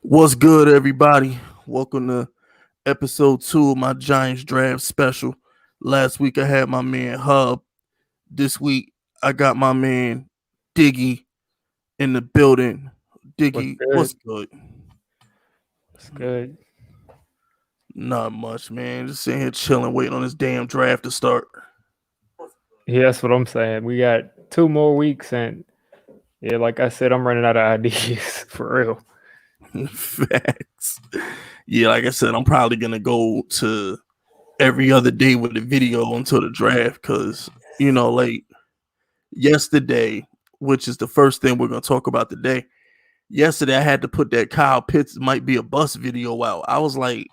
What's good, everybody? Welcome to episode 2 of my Giants draft special. Last week I had my man Hub. This week I got my man Diggy in the building. What's Diggy, good? what's good? What's good? Not much, man. Just sitting here chilling, waiting on this damn draft to start. Yeah, that's what I'm saying. We got 2 more weeks, and yeah, like I said, I'm running out of ideas for real. Facts. Yeah, like I said, I'm probably gonna go to every other day with the video until the draft, because like yesterday, which is the first thing we're gonna talk about today. Yesterday, I had to put that Kyle Pitts might be a bust video out. I was like,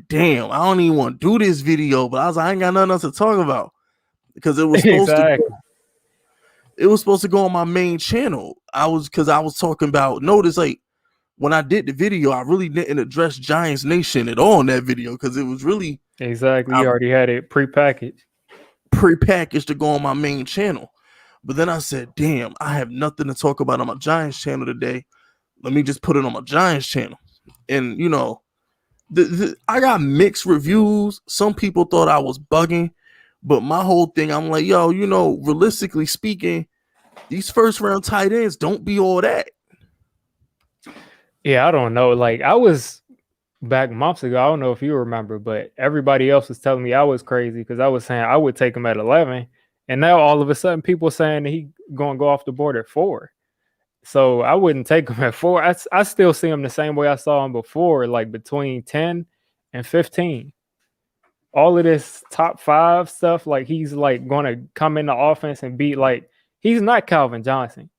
damn, I don't even want to do this video, but I was like, I ain't got nothing else to talk about because it was supposed to. It was supposed to go on my main channel. I was talking about. Notice, like, when I did the video, I really didn't address Giants Nation at all in that video because it was really Exactly. You already had it prepackaged to go on my main channel. But then I said, damn, I have nothing to talk about on my Giants channel today. Let me just put it on my Giants channel. And, I got mixed reviews. Some people thought I was bugging. But my whole thing, I'm like, yo, realistically speaking, these first round tight ends don't be all that. Yeah, I don't know. Like, I was back months ago. I don't know if you remember, but everybody else was telling me I was crazy because I was saying I would take him at 11. And now all of a sudden people saying that he going to go off the board at 4. So I wouldn't take him at 4. I still see him the same way I saw him before, like between 10 and 15. All of this top 5 stuff, like he's like going to come in the offense and be like, he's not Calvin Johnson.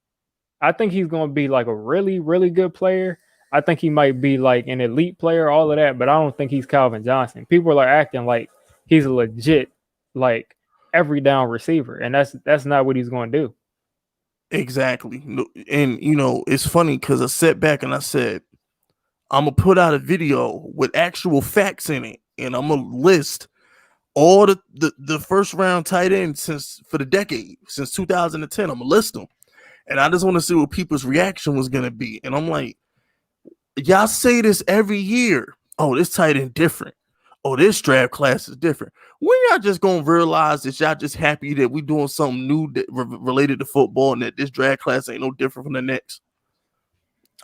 I think he's going to be like a really, really good player. I think he might be like an elite player, all of that, but I don't think he's Calvin Johnson. People are acting like he's a legit, like every down receiver, and that's not what he's going to do. Exactly. And, it's funny because I sat back and I said, I'm going to put out a video with actual facts in it, and I'm going to list all the first round tight ends for the decade, since 2010. I'm going to list them. And I just want to see what people's reaction was going to be. And I'm like, y'all say this every year. Oh, this tight end different. Oh, this draft class is different. When y'all just going to realize that y'all just happy that we doing something new related to football and that this draft class ain't no different from the next?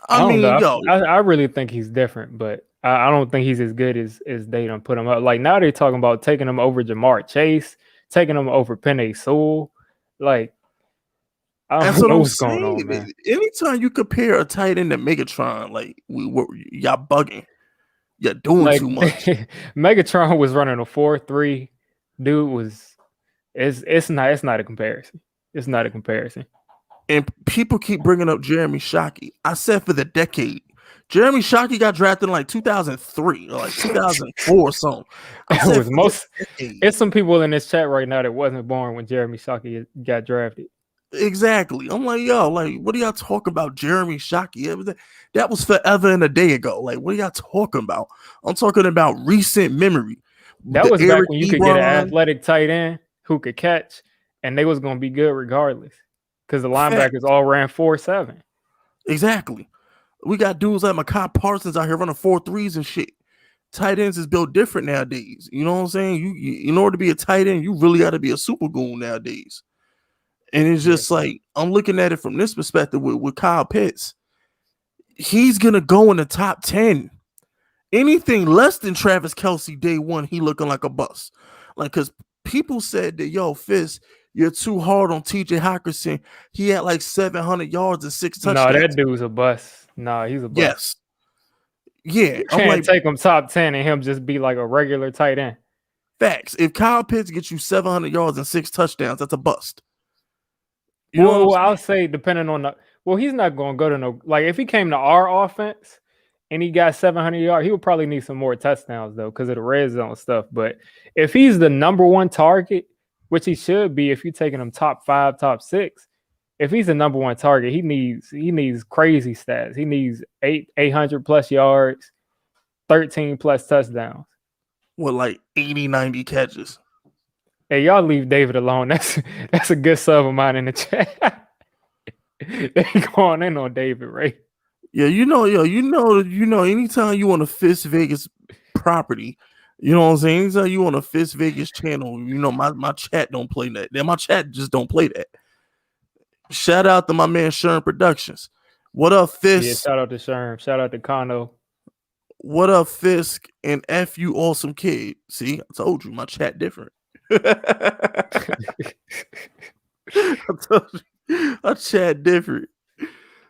I mean, I really think he's different, but I don't think he's as good as they done put him up. Like, now they're talking about taking him over Jamar Chase, taking him over Penei Sewell. Like, I don't know what's going on, man. Anytime you compare a tight end to Megatron, like, y'all bugging. You're doing too much. Megatron was running a 4.3. Dude was it's not a comparison. It's not a comparison. And people keep bringing up Jeremy Shockey. I said for the decade. Jeremy Shockey got drafted in like 2003 or like 2004 or something. It's some people in this chat right now that wasn't born when Jeremy Shockey got drafted. Exactly. I'm like, yo, like, what are y'all talking about? Jeremy Shockey? That was forever and a day ago. Like, what are y'all talking about? I'm talking about recent memory. That was back when you could get an athletic tight end who could catch, and they was going to be good regardless. Because the linebackers all ran 4.7. Exactly. We got dudes like Mekhi Parsons out here running 4.3s and shit. Tight ends is built different nowadays. You know what I'm saying? You in order to be a tight end, you really got to be a super goon nowadays. And it's just like, I'm looking at it from this perspective with Kyle Pitts. He's going to go in the top 10. Anything less than Travis Kelce day one, he looking like a bust. Like, because people said that, yo, FISK, you're too hard on TJ Hockenson. He had like 700 yards and 6 touchdowns. No, that dude's a bust. No, he's a bust. Yes. Yeah. You can't take him top 10 and him just be like a regular tight end. Facts. If Kyle Pitts gets you 700 yards and 6 touchdowns, that's a bust. Well, I'll say depending on he's not going to go to no, like, if he came to our offense and he got 700 yards, he would probably need some more touchdowns though because of the red zone stuff. But if he's the number one target, which he should be if you're taking him top 5, top 6, if he's the number one target, he needs crazy stats. He needs 800 plus yards, 13 plus touchdowns. With like 80, 90 catches. Hey, y'all leave David alone. That's a good sub of mine in the chat. They going in on David, right? Yeah, anytime you want to FISK Vegas property, you know what I'm saying? Anytime you want to FISK Vegas channel, my chat don't play that. My chat just don't play that. Shout out to my man Sherm Productions. What up, Yeah, FISK? shout out to Sherm. Shout out to Kano. What up, FISK? And F you awesome kid. See, I told you my chat different. I told you my chat different.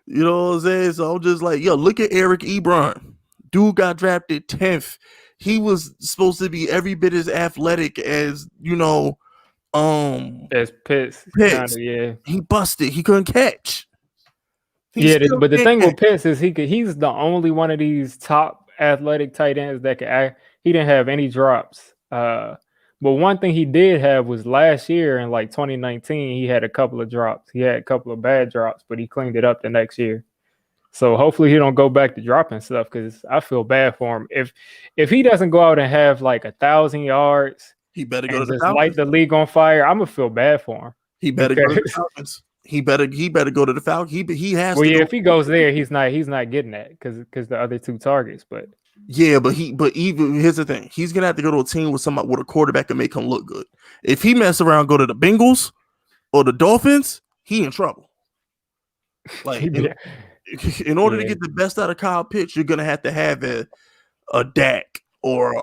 You know what I'm saying? So I'm just like, yo, look at Eric Ebron. Dude got drafted 10th. He was supposed to be every bit as athletic as, As Pitts. Pitts. Yeah. He busted. He couldn't catch. But the thing with Pitts is he's the only one of these top athletic tight ends that could act. He didn't have any drops. But one thing he did have was last year in like 2019, he had a couple of drops. He had a couple of bad drops, but he cleaned it up the next year. So hopefully he don't go back to dropping stuff, because I feel bad for him. If he doesn't go out and have like 1,000 yards, he better go to the just Falcons. light the league on fire, I'm gonna feel bad for him. He better go to the Falcons. He better go to the Falcons. He has. Well, yeah, if he goes there, he's not getting that because the other two targets. But yeah, but even here's the thing: he's gonna have to go to a team with somebody with a quarterback and make him look good. If he mess around, go to the Bengals or the Dolphins, he in trouble. Like in order to get the best out of Kyle Pitts, you're gonna have to have a Dak or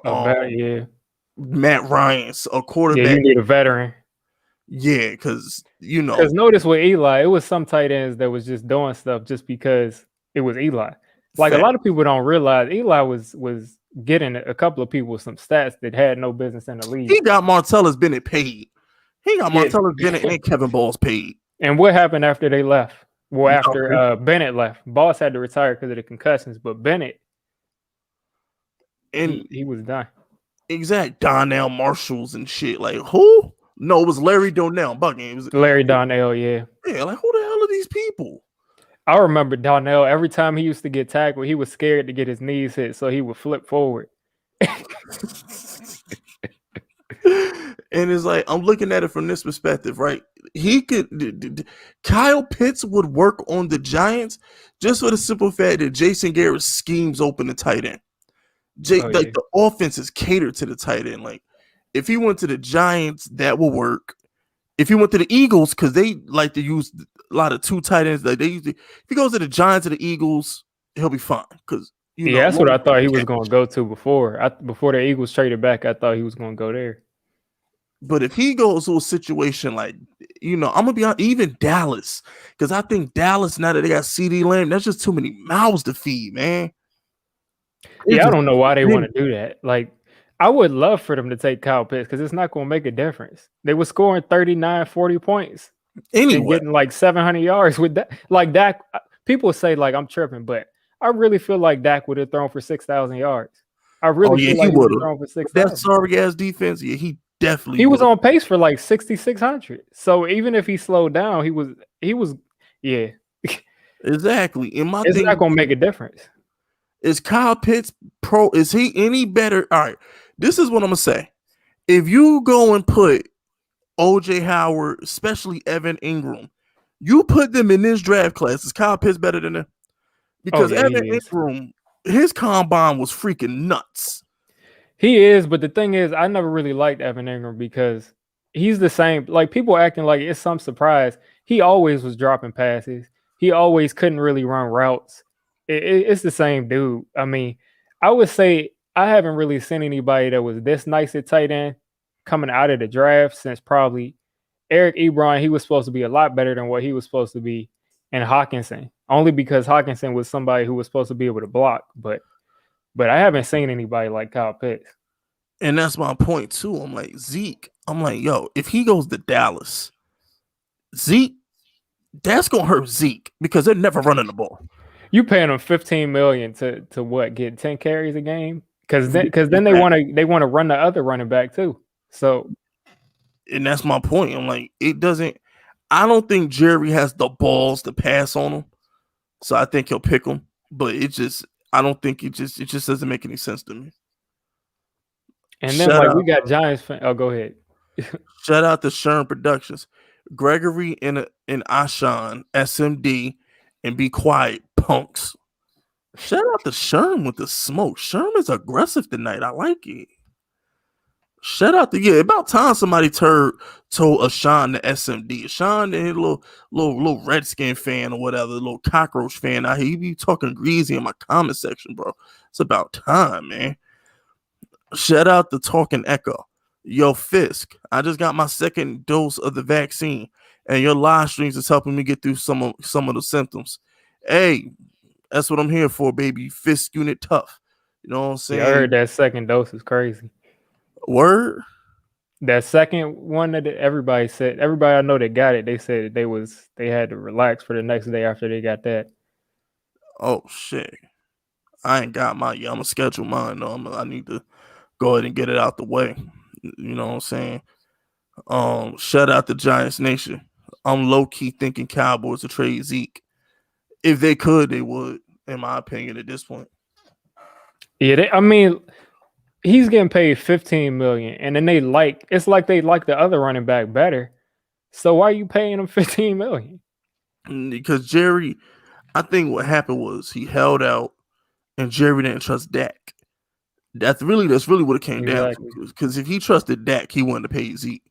Matt Ryan's a quarterback. Yeah, you need a veteran. Yeah, because Because notice with Eli, it was some tight ends that was just doing stuff just because it was Eli. Like a lot of people don't realize Eli was getting a couple of people with some stats that had no business in the league. He got Martellus Bennett paid. He got Martellus Bennett and Kevin Balls paid. And what happened after they left? Well, after Bennett left, Boss had to retire because of the concussions, but Bennett, and he was done. Exact Donnell Marshalls and shit. Like who? No, it was Larry Donnell. Bugging. It was Larry Donnell. Yeah. Yeah. Like who the hell are these people? I remember Donnell. Every time he used to get tackled, he was scared to get his knees hit, so he would flip forward. And it's like, I'm looking at it from this perspective, right? He could, Kyle Pitts would work on the Giants just for the simple fact that Jason Garrett schemes open the tight end. The offense is catered to the tight end. Like, if he went to the Giants, that will work. If he went to the Eagles, because they like to use a lot of two tight ends, like if he goes to the Giants or the Eagles, he'll be fine. Because that's what I thought he was going to go to before. Before the Eagles traded back, I thought he was going to go there. But if he goes to a situation like, I'm gonna be honest, even Dallas, because I think Dallas, now that they got CD Lamb, that's just too many mouths to feed, man. Yeah, I don't know why they want to do that. Like, I would love for them to take Kyle Pitts because it's not going to make a difference. They were scoring 39, 40 points. Anyway. And getting like 700 yards with that. Like Dak, people say like I'm tripping, but I really feel like Dak would have thrown for 6,000 yards. I really feel like he would have thrown for 6,000. That sorry ass defense, yeah, he definitely. He was on pace for like 6,600. So even if he slowed down, he was, yeah. Exactly. And it's not going to make a difference. Is Kyle Pitts pro? Is he any better? All right. This is what I'm going to say. If you go and put OJ Howard, especially Evan Ingram, you put them in this draft class, is Kyle Pitts better than them? Because Evan Ingram, his combine was freaking nuts. He is, but the thing is, I never really liked Evan Ingram because he's the same. Like, people acting like it's some surprise. He always was dropping passes. He always couldn't really run routes. It's the same dude. I mean, I would say I haven't really seen anybody that was this nice at tight end coming out of the draft since probably Eric Ebron. He was supposed to be a lot better than what he was supposed to be, and Hawkinson, only because Hawkinson was somebody who was supposed to be able to block. But I haven't seen anybody like Kyle Pitts. And that's my point too. I'm like, Zeke, I'm like, yo, if he goes to Dallas, Zeke, that's gonna hurt Zeke because they're never running the ball. You paying him $15 million to what, get 10 carries a game? Because then they want to run the other running back too. So, and that's my point. I'm like, I don't think Jerry has the balls to pass on him. So I think he'll pick him. But I don't think it just doesn't make any sense to me. And then we got Giants fans. Oh, go ahead. Shout out to Sherm Productions. Gregory and Ashan, SMD, and Be Quiet, punks. Shout out to Sherm with the smoke. Sherm is aggressive tonight. I like it. Shout out to about time somebody told Ashawn the SMD. Ashawn, the little Redskin fan or whatever, little cockroach fan out here. He be talking greasy in my comment section, bro. It's about time, man. Shout out to Talking Echo. Yo, FISK, I just got my second dose of the vaccine, and your live streams is helping me get through some of the symptoms. Hey, that's what I'm here for, baby. FISK unit tough. You know what I'm saying? Yeah, I heard that second dose is crazy. Word? That second one that everybody I know that got it, they said they had to relax for the next day after they got that. Oh shit. I ain't got mine yet. I'm gonna schedule mine though. I need to go ahead and get it out the way. You know what I'm saying? Shout out to Giants Nation. I'm low-key thinking Cowboys to trade Zeke. If they could, they would, in my opinion, at this point. Yeah, I mean, he's getting paid $15 million, and then it's like they like the other running back better. So why are you paying him $15 million? Because Jerry, I think what happened was he held out, and Jerry didn't trust Dak. That's really what it came down to. Because if he trusted Dak, he wouldn't have paid Zeke.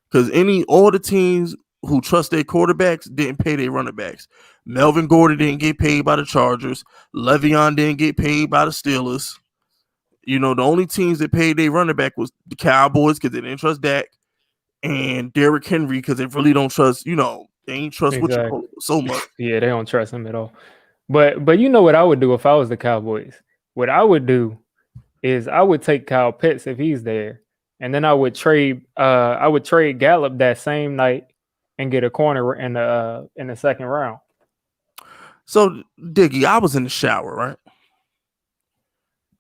Because all the teams who trust their quarterbacks didn't pay their running backs. Melvin Gordon didn't get paid by the Chargers. Le'Veon didn't get paid by the Steelers. You know, the only teams that paid their running back was the Cowboys because they didn't trust Dak, and Derrick Henry because they really don't trust, they ain't trust what you call so much. Yeah, they don't trust him at all. But you know what I would do if I was the Cowboys? What I would do is I would take Kyle Pitts if he's there, and then I would trade Gallup that same night and get a corner in the second round. So, Diggy, I was in the shower, right?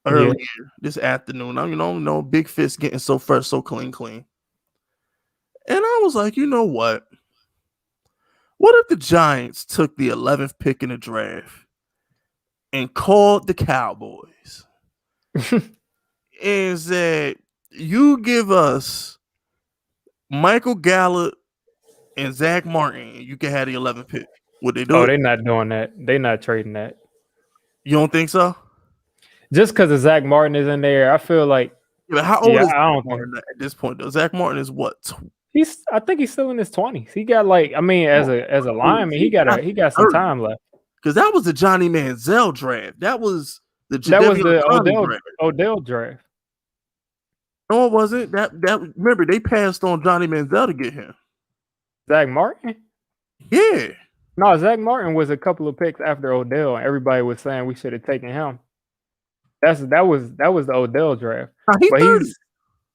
Earlier this afternoon. I'm, big fist getting so fresh, so clean. And I was like, you know what? What if the Giants took the 11th pick in the draft and called the Cowboys and said, you give us Michael Gallup and Zach Martin, you can have the 11th pick. Would they do it? Oh, they're not doing that. They're not trading that. You don't think so? Just because of Zach Martin is in there, I feel like. Yeah, how old is Zach Martin at this point, though? Zach Martin is what? I think he's still in his 20s. He got as a lineman, he got some time left. Because that was the Johnny Manziel draft. That was the Odell draft. No, it wasn't. That remember they passed on Johnny Manziel to get him. Zach Martin? Yeah. No, Zach Martin was a couple of picks after Odell. Everybody was saying we should have taken him. That was the Odell draft. But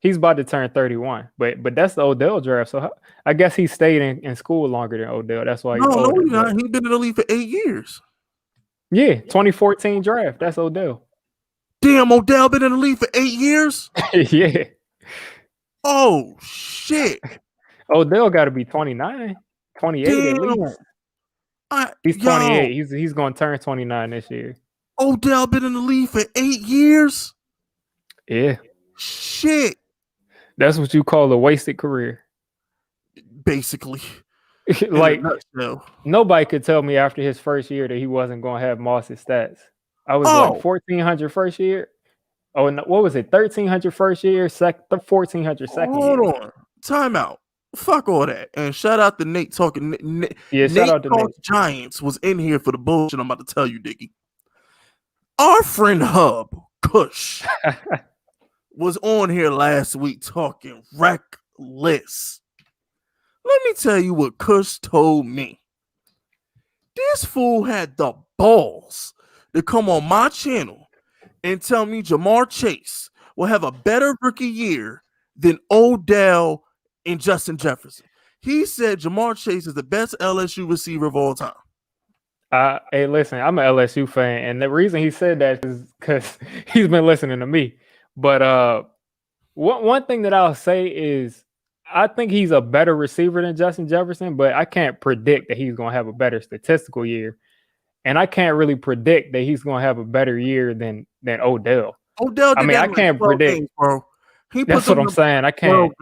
he's about to turn 31. But that's the Odell draft. So I guess he stayed in school longer than Odell. That's why he's not. He's been in the league for 8 years. Yeah, 2014 draft. That's Odell. Damn, Odell been in the league for 8 years? Yeah. Oh shit. Odell got to be 29, 28 at least. He's 28. He's going to turn 29 this year. Odell been in the league for 8 years? Yeah. Shit. That's what you call a wasted career. Basically. Like, nobody could tell me after his first year that he wasn't going to have Moss's stats. I was 1,400 first year. Oh, no, what was it? 1,300 first year, 1,400 second year. Hold on. Time out. Fuck all that. And shout out to Nate talking. Shout out to Nate. Giants was in here for the bullshit I'm about to tell you, Diggy. Our friend Hub, Kush, was on here last week talking reckless. Let me tell you what Kush told me. This fool had the balls to come on my channel and tell me Jamar Chase will have a better rookie year than Odell and Justin Jefferson. He said Jamar Chase is the best LSU receiver of all time. Hey, listen, I'm an LSU fan, and the reason he said that is because he's been listening to me. But one thing that I'll say is I think he's a better receiver than Justin Jefferson, but I can't predict that he's going to have a better statistical year. And I can't really predict that he's going to have a better year than Odell. I can't predict. Games, bro. That's what I'm saying. I can't.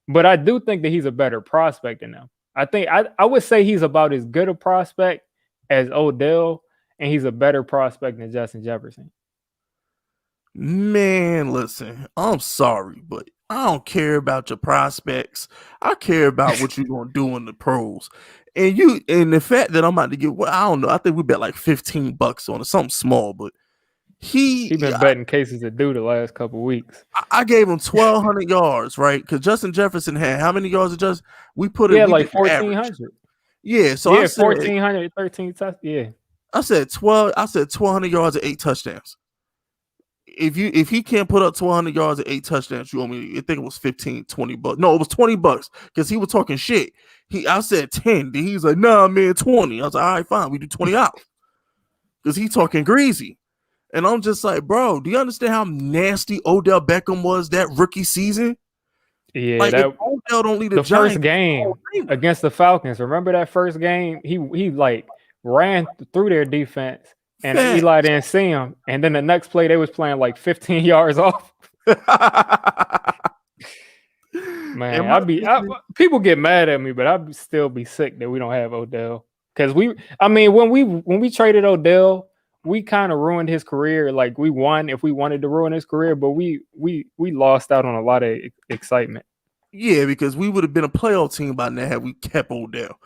But I do think that he's a better prospect than him. I think I would say he's about as good a prospect as Odell, and he's a better prospect than Justin Jefferson. Man, listen, I'm sorry, but I don't care about your prospects. I care about what you're gonna do in the pros. And the fact that I'm about to get, well, I don't know. I think we bet like $15 on it, something small, but He he been betting cases of do the last couple weeks. I gave him 1,200 yards, right? Because Justin Jefferson had how many yards? We Yeah, we like did the average. 1,400. Yeah, so Yeah, 1,400, 13 touchdowns. Yeah. I said 1,200 yards and 8 touchdowns. If he can't put up 1,200 yards and 8 touchdowns, you owe me. I think it was $15-20. No, it was $20 because he was talking shit. I said 10. Then he's like, nah, man, 20. I was like, all right, fine, we do 20 out because he talking greasy. And I'm just like, bro, do you understand how nasty Odell Beckham was that rookie season? Yeah, like if Odell don't lead the Giants, first game against the Falcons. Remember that first game? He like ran through their defense, and Eli didn't see him. And then the next play, they was playing like 15 yards off. Man, people get mad at me, but I'd still be sick that we don't have Odell. Because when we traded Odell, we kind of ruined his career. Like we won if we wanted to ruin his career, but we lost out on a lot of excitement. Yeah, because we would have been a playoff team by now had we kept Odell.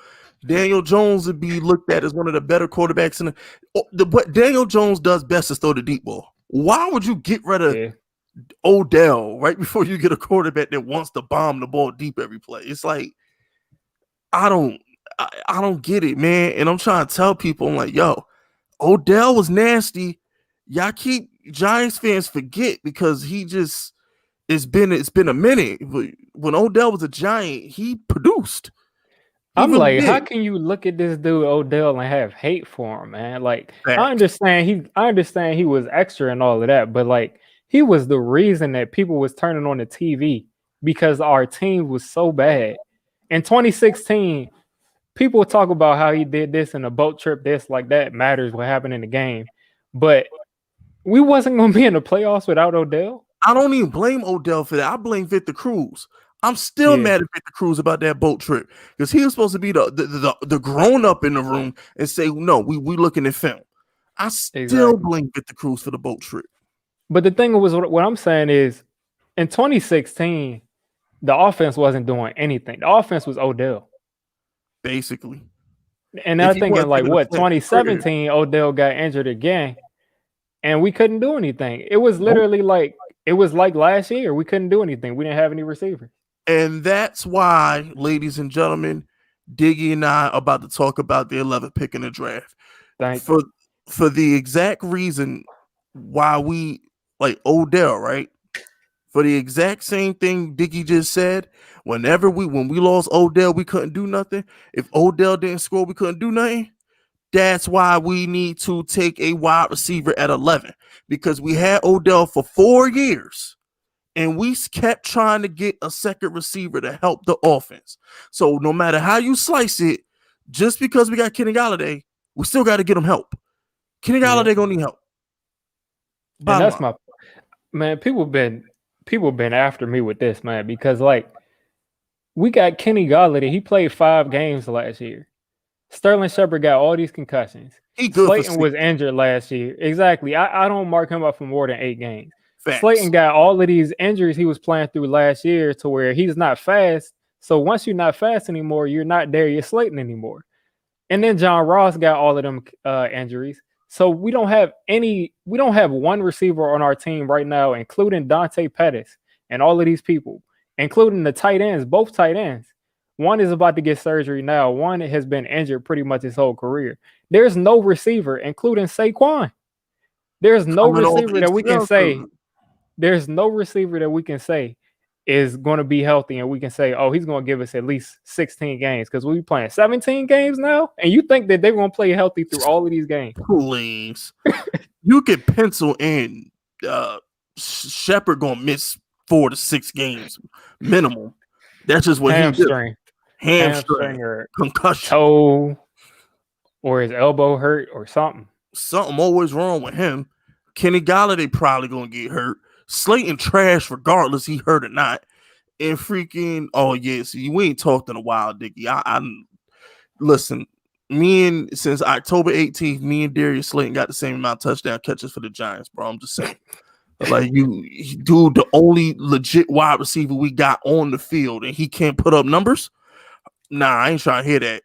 Daniel Jones would be looked at as one of the better quarterbacks in what Daniel Jones does best is throw the deep ball. Why would you get rid of Odell right before you get a quarterback that wants to bomb the ball deep every play? It's like I don't get it, man. And I'm trying to tell people, I'm like, yo, Odell was nasty. Y'all keep Giants fans forget because he just it's been a minute. When Odell was a Giant, he produced. I'm like, how can you look at this dude Odell and have hate for him, man? Like, I understand he was extra and all of that, but like he was the reason that people was turning on the TV because our team was so bad. In 2016, people talk about how he did this in a boat trip, this like that matters what happened in the game, but we wasn't going to be in the playoffs without Odell. I don't even blame Odell for that. I blame Victor Cruz. I'm still mad at Victor Cruz about that boat trip because he was supposed to be the grown up in the room and say, no, we looking at film. I still blame Victor Cruz for the boat trip. But the thing was, what I'm saying is, in 2016, the offense wasn't doing anything. The offense was Odell, basically. And I think in 2017, Odell got injured again, and we couldn't do anything. It was literally like last year. We couldn't do anything. We didn't have any receivers. And that's why, ladies and gentlemen, Diggy and I are about to talk about the 11th pick in the draft. For the exact reason why we like Odell, right? For the exact same thing Diggy just said. When we lost Odell, we couldn't do nothing. If Odell didn't score, we couldn't do nothing. That's why we need to take a wide receiver at 11 because we had Odell for 4 years. And we kept trying to get a second receiver to help the offense. So no matter how you slice it, just because we got Kenny Golladay, we still got to get him help. Kenny Golladay gonna need help. And that's my man. People been after me with this, man, because like we got Kenny Golladay. He played 5 games last year. Sterling Shepard got all these concussions. Slayton was injured last year. Exactly. I don't mark him up for more than 8 games. Facts. Slayton got all of these injuries he was playing through last year to where he's not fast. So once you're not fast anymore, you're not there. You're Slayton anymore. And then John Ross got all of them injuries. So we don't have one receiver on our team right now, including Dante Pettis and all of these people, including the tight ends, both tight ends. One is about to get surgery now. One has been injured pretty much his whole career. There's no receiver, including Saquon. There's no receiver that we can say. There's no receiver that we can say is going to be healthy and we can say, oh, he's going to give us at least 16 games because we're playing 17 games now. And you think that they're going to play healthy through all of these games? Please. You can pencil in Shepard going to miss 4 to 6 games minimum. That's just what hamstring or concussion. Toe or his elbow hurt or something. Something always wrong with him. Kenny Golladay probably going to get hurt. Slayton trash regardless he hurt or not. And freaking, oh yes, we ain't talked in a while, Dickie. I listen, since October 18th, me and Darius Slayton got the same amount of touchdown catches for the Giants, bro. I'm just saying. Like dude, the only legit wide receiver we got on the field, and he can't put up numbers. Nah, I ain't trying to hear that.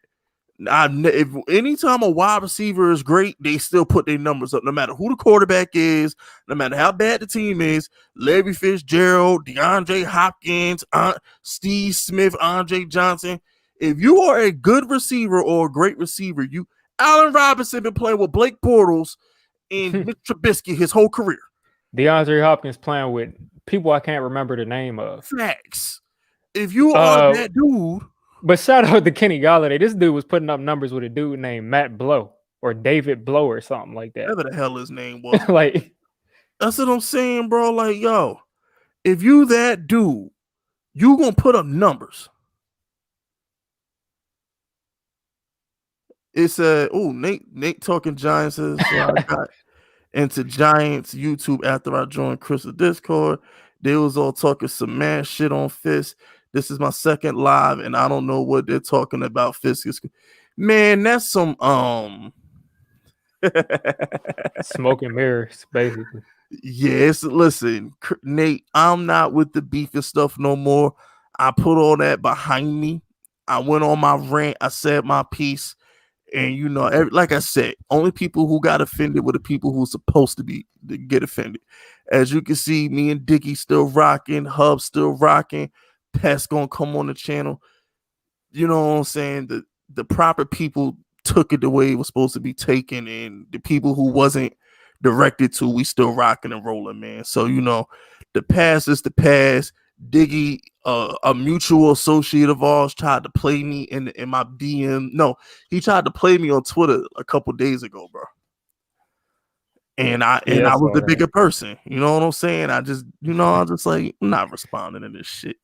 If anytime a wide receiver is great, they still put their numbers up, no matter who the quarterback is, no matter how bad the team is. Larry Fitzgerald, DeAndre Hopkins, Steve Smith, Andre Johnson. If you are a good receiver or a great receiver, Allen Robinson been playing with Blake Bortles and Mitch Trubisky his whole career. DeAndre Hopkins playing with people I can't remember the name of. Facts. If you are that dude. But shout out to Kenny Golladay. This dude was putting up numbers with a dude named Matt Blow or David Blow or something like that. Whatever the hell his name was. Like, that's what I'm saying, bro. Like, yo, if you that dude, you gonna put up numbers. It's Nate talking Giants says I got into Giants YouTube after I joined Chris's Discord. They was all talking some mad shit on FISK. This is my second live, and I don't know what they're talking about. FISK, man, that's some smoke and mirrors, basically. Yes, listen, Nate, I'm not with the beef and stuff no more. I put all that behind me. I went on my rant. I said my piece. And, like I said, only people who got offended were the people who were supposed to get offended. As you can see, me and Diggy still rocking. Hub still rocking. Pest gonna come on the channel. You know what I'm saying? The proper people took it the way it was supposed to be taken. And the people who wasn't directed to, we still rocking and rolling, man. So, the past is the past. Diggy, a mutual associate of ours, tried to play me in my DM. No, he tried to play me on Twitter a couple days ago, bro. And I was the bigger person. You know what I'm saying? I'm just like, I'm not responding to this shit.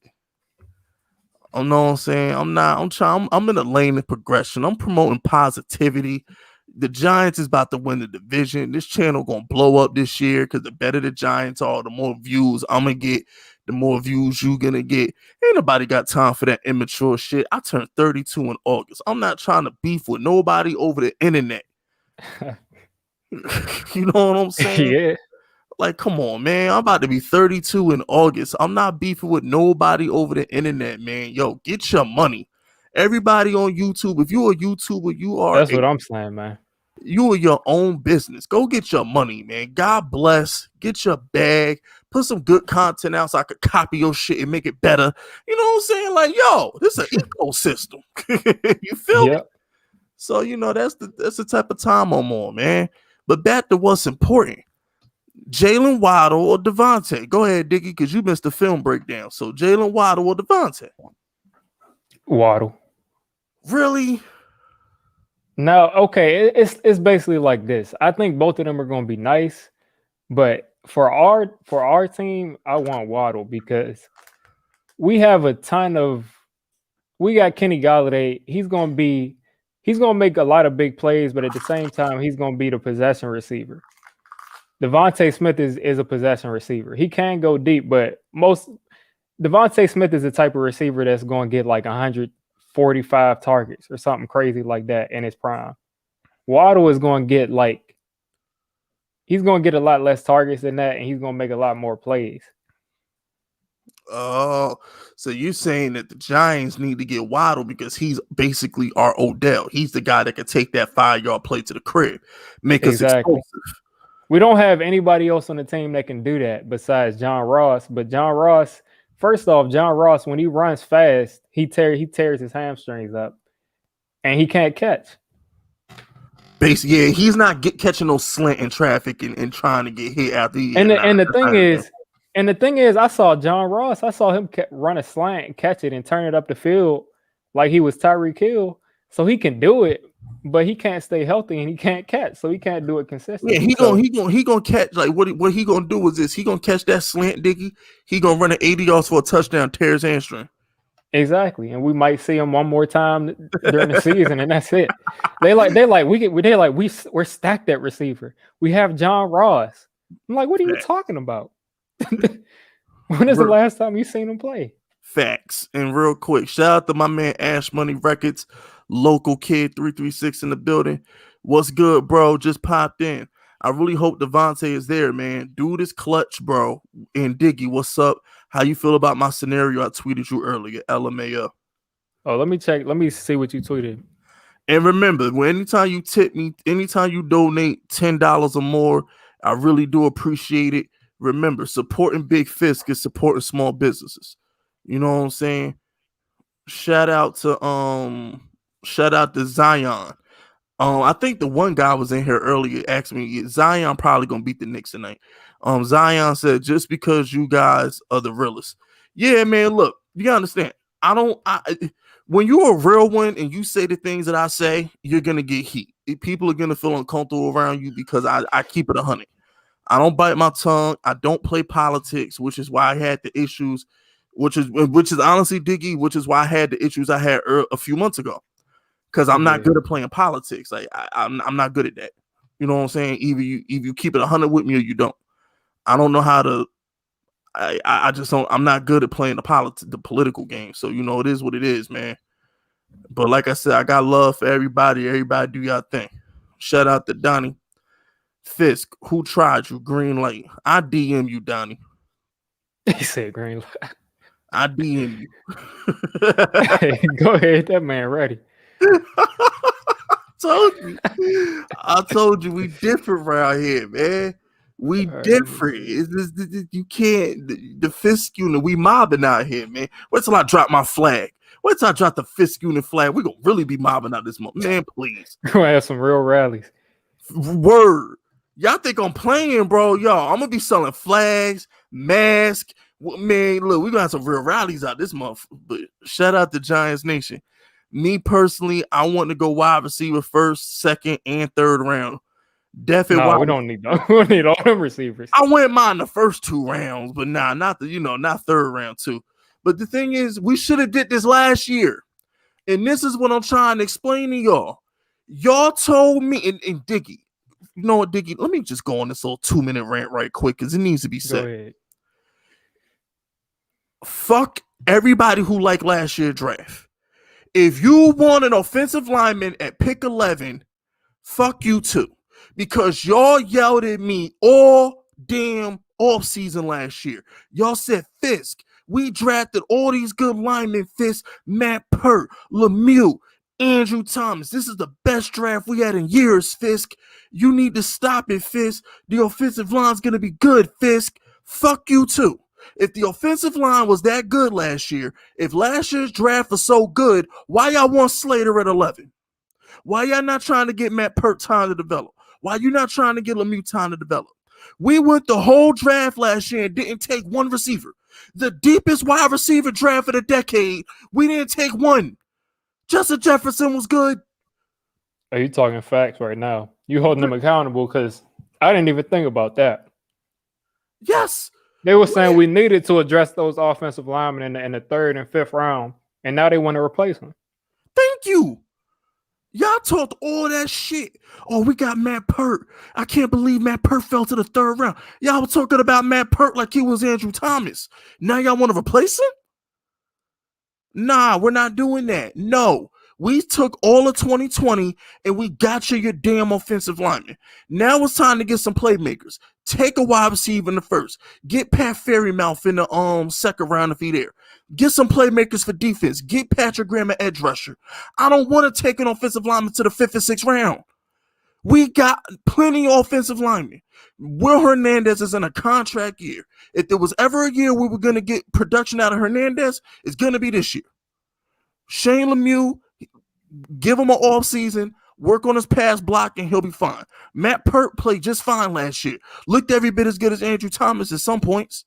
You know what I'm saying? I'm in a lane of progression. I'm promoting positivity. The Giants is about to win the division. This channel gonna blow up this year because the better the Giants are, the more views I'm gonna get, the more views you gonna get. Ain't nobody got time for that immature shit. I turned 32 in August. I'm not trying to beef with nobody over the internet. You know what I'm saying? Yeah. Like, come on, man. I'm about to be 32 in August. I'm not beefing with nobody over the internet, man. Yo, get your money. Everybody on YouTube, if you're a YouTuber, that's what I'm saying, man. You are your own business. Go get your money, man. God bless. Get your bag. Put some good content out so I could copy your shit and make it better. You know what I'm saying? Like, yo, this is an ecosystem. You feel me? So, that's the type of time I'm on, man. But back to what's important. Jalen Waddle or Devontae? Go ahead, Diggy, because you missed the film breakdown. So, Jalen Waddle or Devontae? Waddle. Really? No, okay. It's basically like this. I think both of them are going to be nice, but for our team, I want Waddle because we have a ton of. We got Kenny Golladay. He's going to make a lot of big plays, but at the same time, he's going to be the possession receiver. Devontae Smith is a possession receiver. He can go deep, but Devontae Smith is the type of receiver that's going to get like 145 targets or something crazy like that in his prime. Waddle is going to get he's going to get a lot less targets than that, and he's going to make a lot more plays. Oh, so you're saying that the Giants need to get Waddle because he's basically our Odell. He's the guy that can take that 5-yard play to the crib, make us explosive. We don't have anybody else on the team that can do that besides John Ross. But John Ross, first off, when he runs fast, he tears his hamstrings up, and he can't catch. Basically, yeah, he's not catching no slant in traffic and trying to get hit after. And the thing is, I saw John Ross. I saw him run a slant and catch it and turn it up the field like he was Tyreek Hill. So he can do it, but he can't stay healthy and he can't catch, so he can't do it consistently. Yeah, he gonna catch, like what he gonna do is this. He gonna catch that slant, Diggy. He gonna run an 80 yards for a touchdown, tear his hamstring. Exactly, and we might see him one more time during the season, and that's it. We're stacked at receiver. We have John Ross. I'm like, what are you talking about? When is the last time you seen him play? Facts. And real quick, shout out to my man Ash Money Records. Local kid 336 in the building. What's good, bro? Just popped in. I really hope Devontae is there, man. Dude is clutch, bro. And Diggy, what's up? How you feel about my scenario I tweeted you earlier? LMAO. Oh, let me check. Let me see what you tweeted. And remember, anytime you tip me, anytime you donate $10 or more, I really do appreciate it. Remember, supporting Big FISK is supporting small businesses. You know what I'm saying? Shout out to Zion. I think the one guy was in here earlier asked me, Zion probably gonna beat the Knicks tonight. Zion said, just because you guys are the realest. Yeah, man, look, you gotta understand. When you're a real one and you say the things that I say, you're gonna get heat. People are gonna feel uncomfortable around you because I keep it 100. I don't bite my tongue. I don't play politics, which is why I had the issues, which is honestly, Diggy, which is why I had the issues I had a few months ago. Because I'm not good at playing politics. Like I'm not good at that. You know what I'm saying? Either you keep it 100 with me or you don't. I don't know how to. I just don't. I'm not good at playing the political game. So it is what it is, man. But like I said, I got love for everybody. Everybody do your thing. Shout out to Donnie. FISK, who tried you? Green light. I DM you, Donnie. He said green light. I DM you. Hey, go ahead, that man ready. I told you we different around here, man. We different. You can't the FISK unit. We mobbing out here, man. Wait till I drop my flag. Wait till I drop the FISK unit flag. We gonna really be mobbing out this month, man. Please. We're gonna have some real rallies. Word. Y'all think I'm playing, bro? Y'all, I'm gonna be selling flags, masks. Man, look, we're gonna have some real rallies out this month. But shout out to Giants Nation. Me personally, I want to go wide receiver first, second, and third round. Definitely. No, we don't need those. We don't need all them receivers. I went mine the first 2 rounds, but not third round too. But the thing is, we should have did this last year. And this is what I'm trying to explain to y'all. Y'all told me, and Diggy, you know what, Diggy? Let me just go on this little 2-minute rant right quick because it needs to be said. Go ahead. Fuck everybody who liked last year's draft. If you want an offensive lineman at pick 11, fuck you too. Because y'all yelled at me all damn offseason last year. Y'all said, FISK, we drafted all these good linemen, FISK, Matt Pert, Lemieux, Andrew Thomas. This is the best draft we had in years, FISK. You need to stop it, FISK. The offensive line's going to be good, FISK. Fuck you too. If the offensive line was that good last year, if last year's draft was so good, why y'all want Slater at 11? Why y'all not trying to get Matt Pert time to develop? Why you not trying to get Lemieux time to develop? We went the whole draft last year and didn't take one receiver. The deepest wide receiver draft of the decade, we didn't take one. Justin Jefferson was good. Are you talking facts right now? You holding them accountable because I didn't even think about that. Yes. They were saying we needed to address those offensive linemen in the 3rd and 5th round, and now they want to replace them. Thank you. Y'all talked all that shit. Oh, we got Matt Pert. I can't believe Matt Pert fell to the 3rd round. Y'all were talking about Matt Pert like he was Andrew Thomas. Now y'all want to replace him? Nah, we're not doing that. No. We took all of 2020 and we got you your damn offensive lineman. Now it's time to get some playmakers. Take a wide receiver in the 1st. Get Pat Fairmouth in the 2nd round if he there. Get some playmakers for defense. Get Patrick Graham an edge rusher. I don't want to take an offensive lineman to the 5th and 6th round. We got plenty of offensive linemen. Will Hernandez is in a contract year. If there was ever a year we were going to get production out of Hernandez, it's going to be this year. Shane Lemieux, give him an off season, work on his pass blocking, he'll be fine. Matt Pert played just fine last year. Looked every bit as good as Andrew Thomas at some points.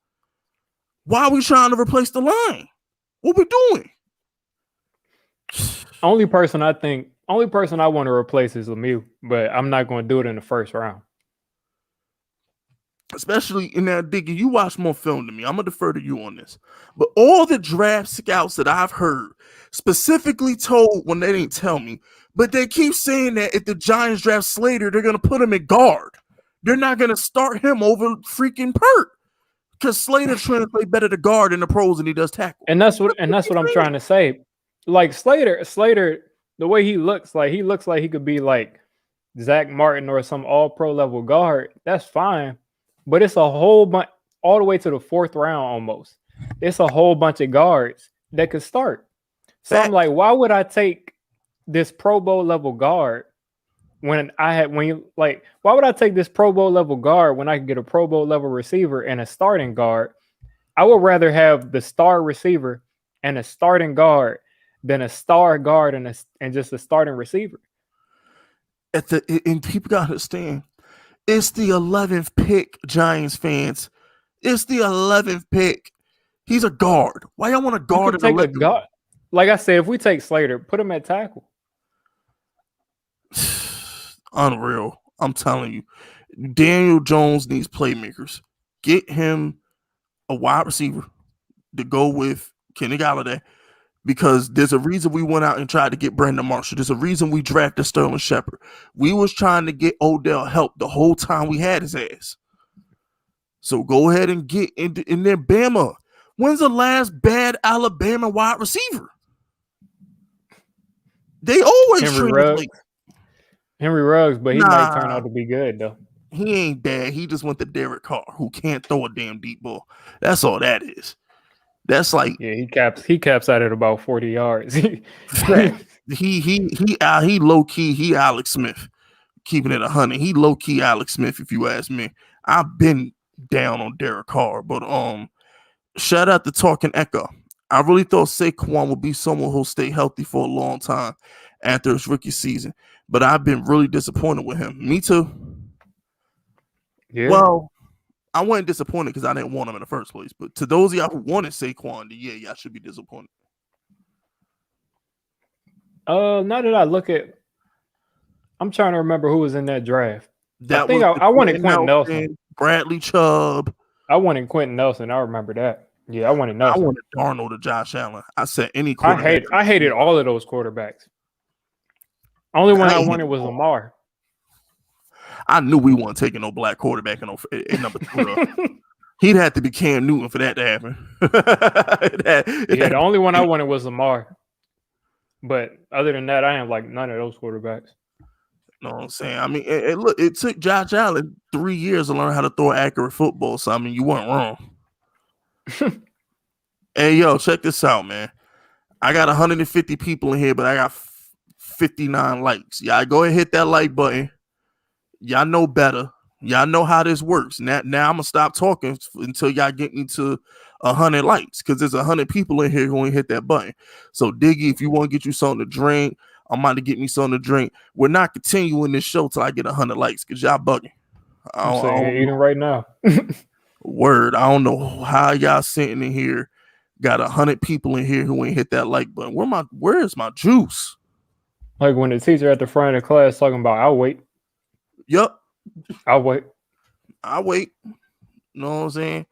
Why are we trying to replace the line? What we doing? Only person I want to replace is Lemieux, but I'm not going to do it in the 1st round. Especially in that Diggy, you watch more film than me. I'm gonna defer to you on this. But all the draft scouts that I've heard specifically told when they didn't tell me, but they keep saying that if the Giants draft Slater, they're gonna put him at guard. They're not gonna start him over freaking Pert. Because Slater translates better to guard in the pros than he does tackle. And that's what I'm trying to say. Like Slater, the way he looks like he could be like Zach Martin or some all pro level guard. That's fine. But it's a whole bunch all the way to the 4th round almost. It's a whole bunch of guards that could start. So I'm like, why would I take this Pro Bowl level guard why would I take this Pro Bowl level guard when I could get a Pro Bowl level receiver and a starting guard? I would rather have the star receiver and a starting guard than a star guard and just a starting receiver. And people gotta understand, it's the 11th pick, Giants fans. It's the 11th pick. He's a guard. Why y'all want a guard? Take a guard. Like I said, if we take Slater, put him at tackle. Unreal. I'm telling you. Daniel Jones needs playmakers. Get him a wide receiver to go with Kenny Galladay, because there's a reason we went out and tried to get Brandon Marshall. There's a reason we drafted Sterling Shepard. We was trying to get Odell help the whole time we had his ass. So go ahead and get in there. Bama. When's the last bad Alabama wide receiver? They always Henry Ruggs, but he might turn out to be good though. He ain't bad. He just went to Derek Carr, who can't throw a damn deep ball. That's all that is. That's like, yeah, he caps out at about 40 yards. he low key, he Alex Smith, keeping it 100. He low key Alex Smith, if you ask me. I've been down on Derek Carr, but shout out to Talking Echo. I really thought Saquon would be someone who'll stay healthy for a long time after his rookie season, but I've been really disappointed with him. Me too. Yeah. Well, I wasn't disappointed because I didn't want him in the first place. But to those of y'all who wanted Saquon, yeah, y'all should be disappointed. Now that I look at, I'm trying to remember who was in that draft. I wanted Quentin Nelson, Bradley Chubb. I wanted Quentin Nelson. I remember that. Yeah, I wanted Nelson. I wanted Darnold or Josh Allen. I said any quarterback. I hated all of those quarterbacks. Only one I wanted was Lamar. I knew we weren't taking no black quarterback in number 2. He'd have to be Cam Newton for that to happen. The only one I wanted was Lamar. But other than that, I didn't like none of those quarterbacks. You know what I'm saying? I mean, look, it took Josh Allen 3 years to learn how to throw accurate football. So, I mean, you weren't wrong. Hey, yo, check this out, man. I got 150 people in here, but I got 59 likes. Y'all go ahead and hit that like button. Y'all know better. Y'all know how this works. Now I'm going to stop talking until y'all get me to 100 likes, because there's 100 people in here who ain't hit that button. So, Diggy, if you want to get you something to drink, I'm about to get me something to drink. We're not continuing this show till I get 100 likes, because y'all bugging. I'm eating right now. Word. I don't know how y'all sitting in here, got 100 people in here who ain't hit that like button. Where is my juice? Like when the teacher at the front of the class talking about, I'll wait. Yup. I'll wait. You know what I'm saying?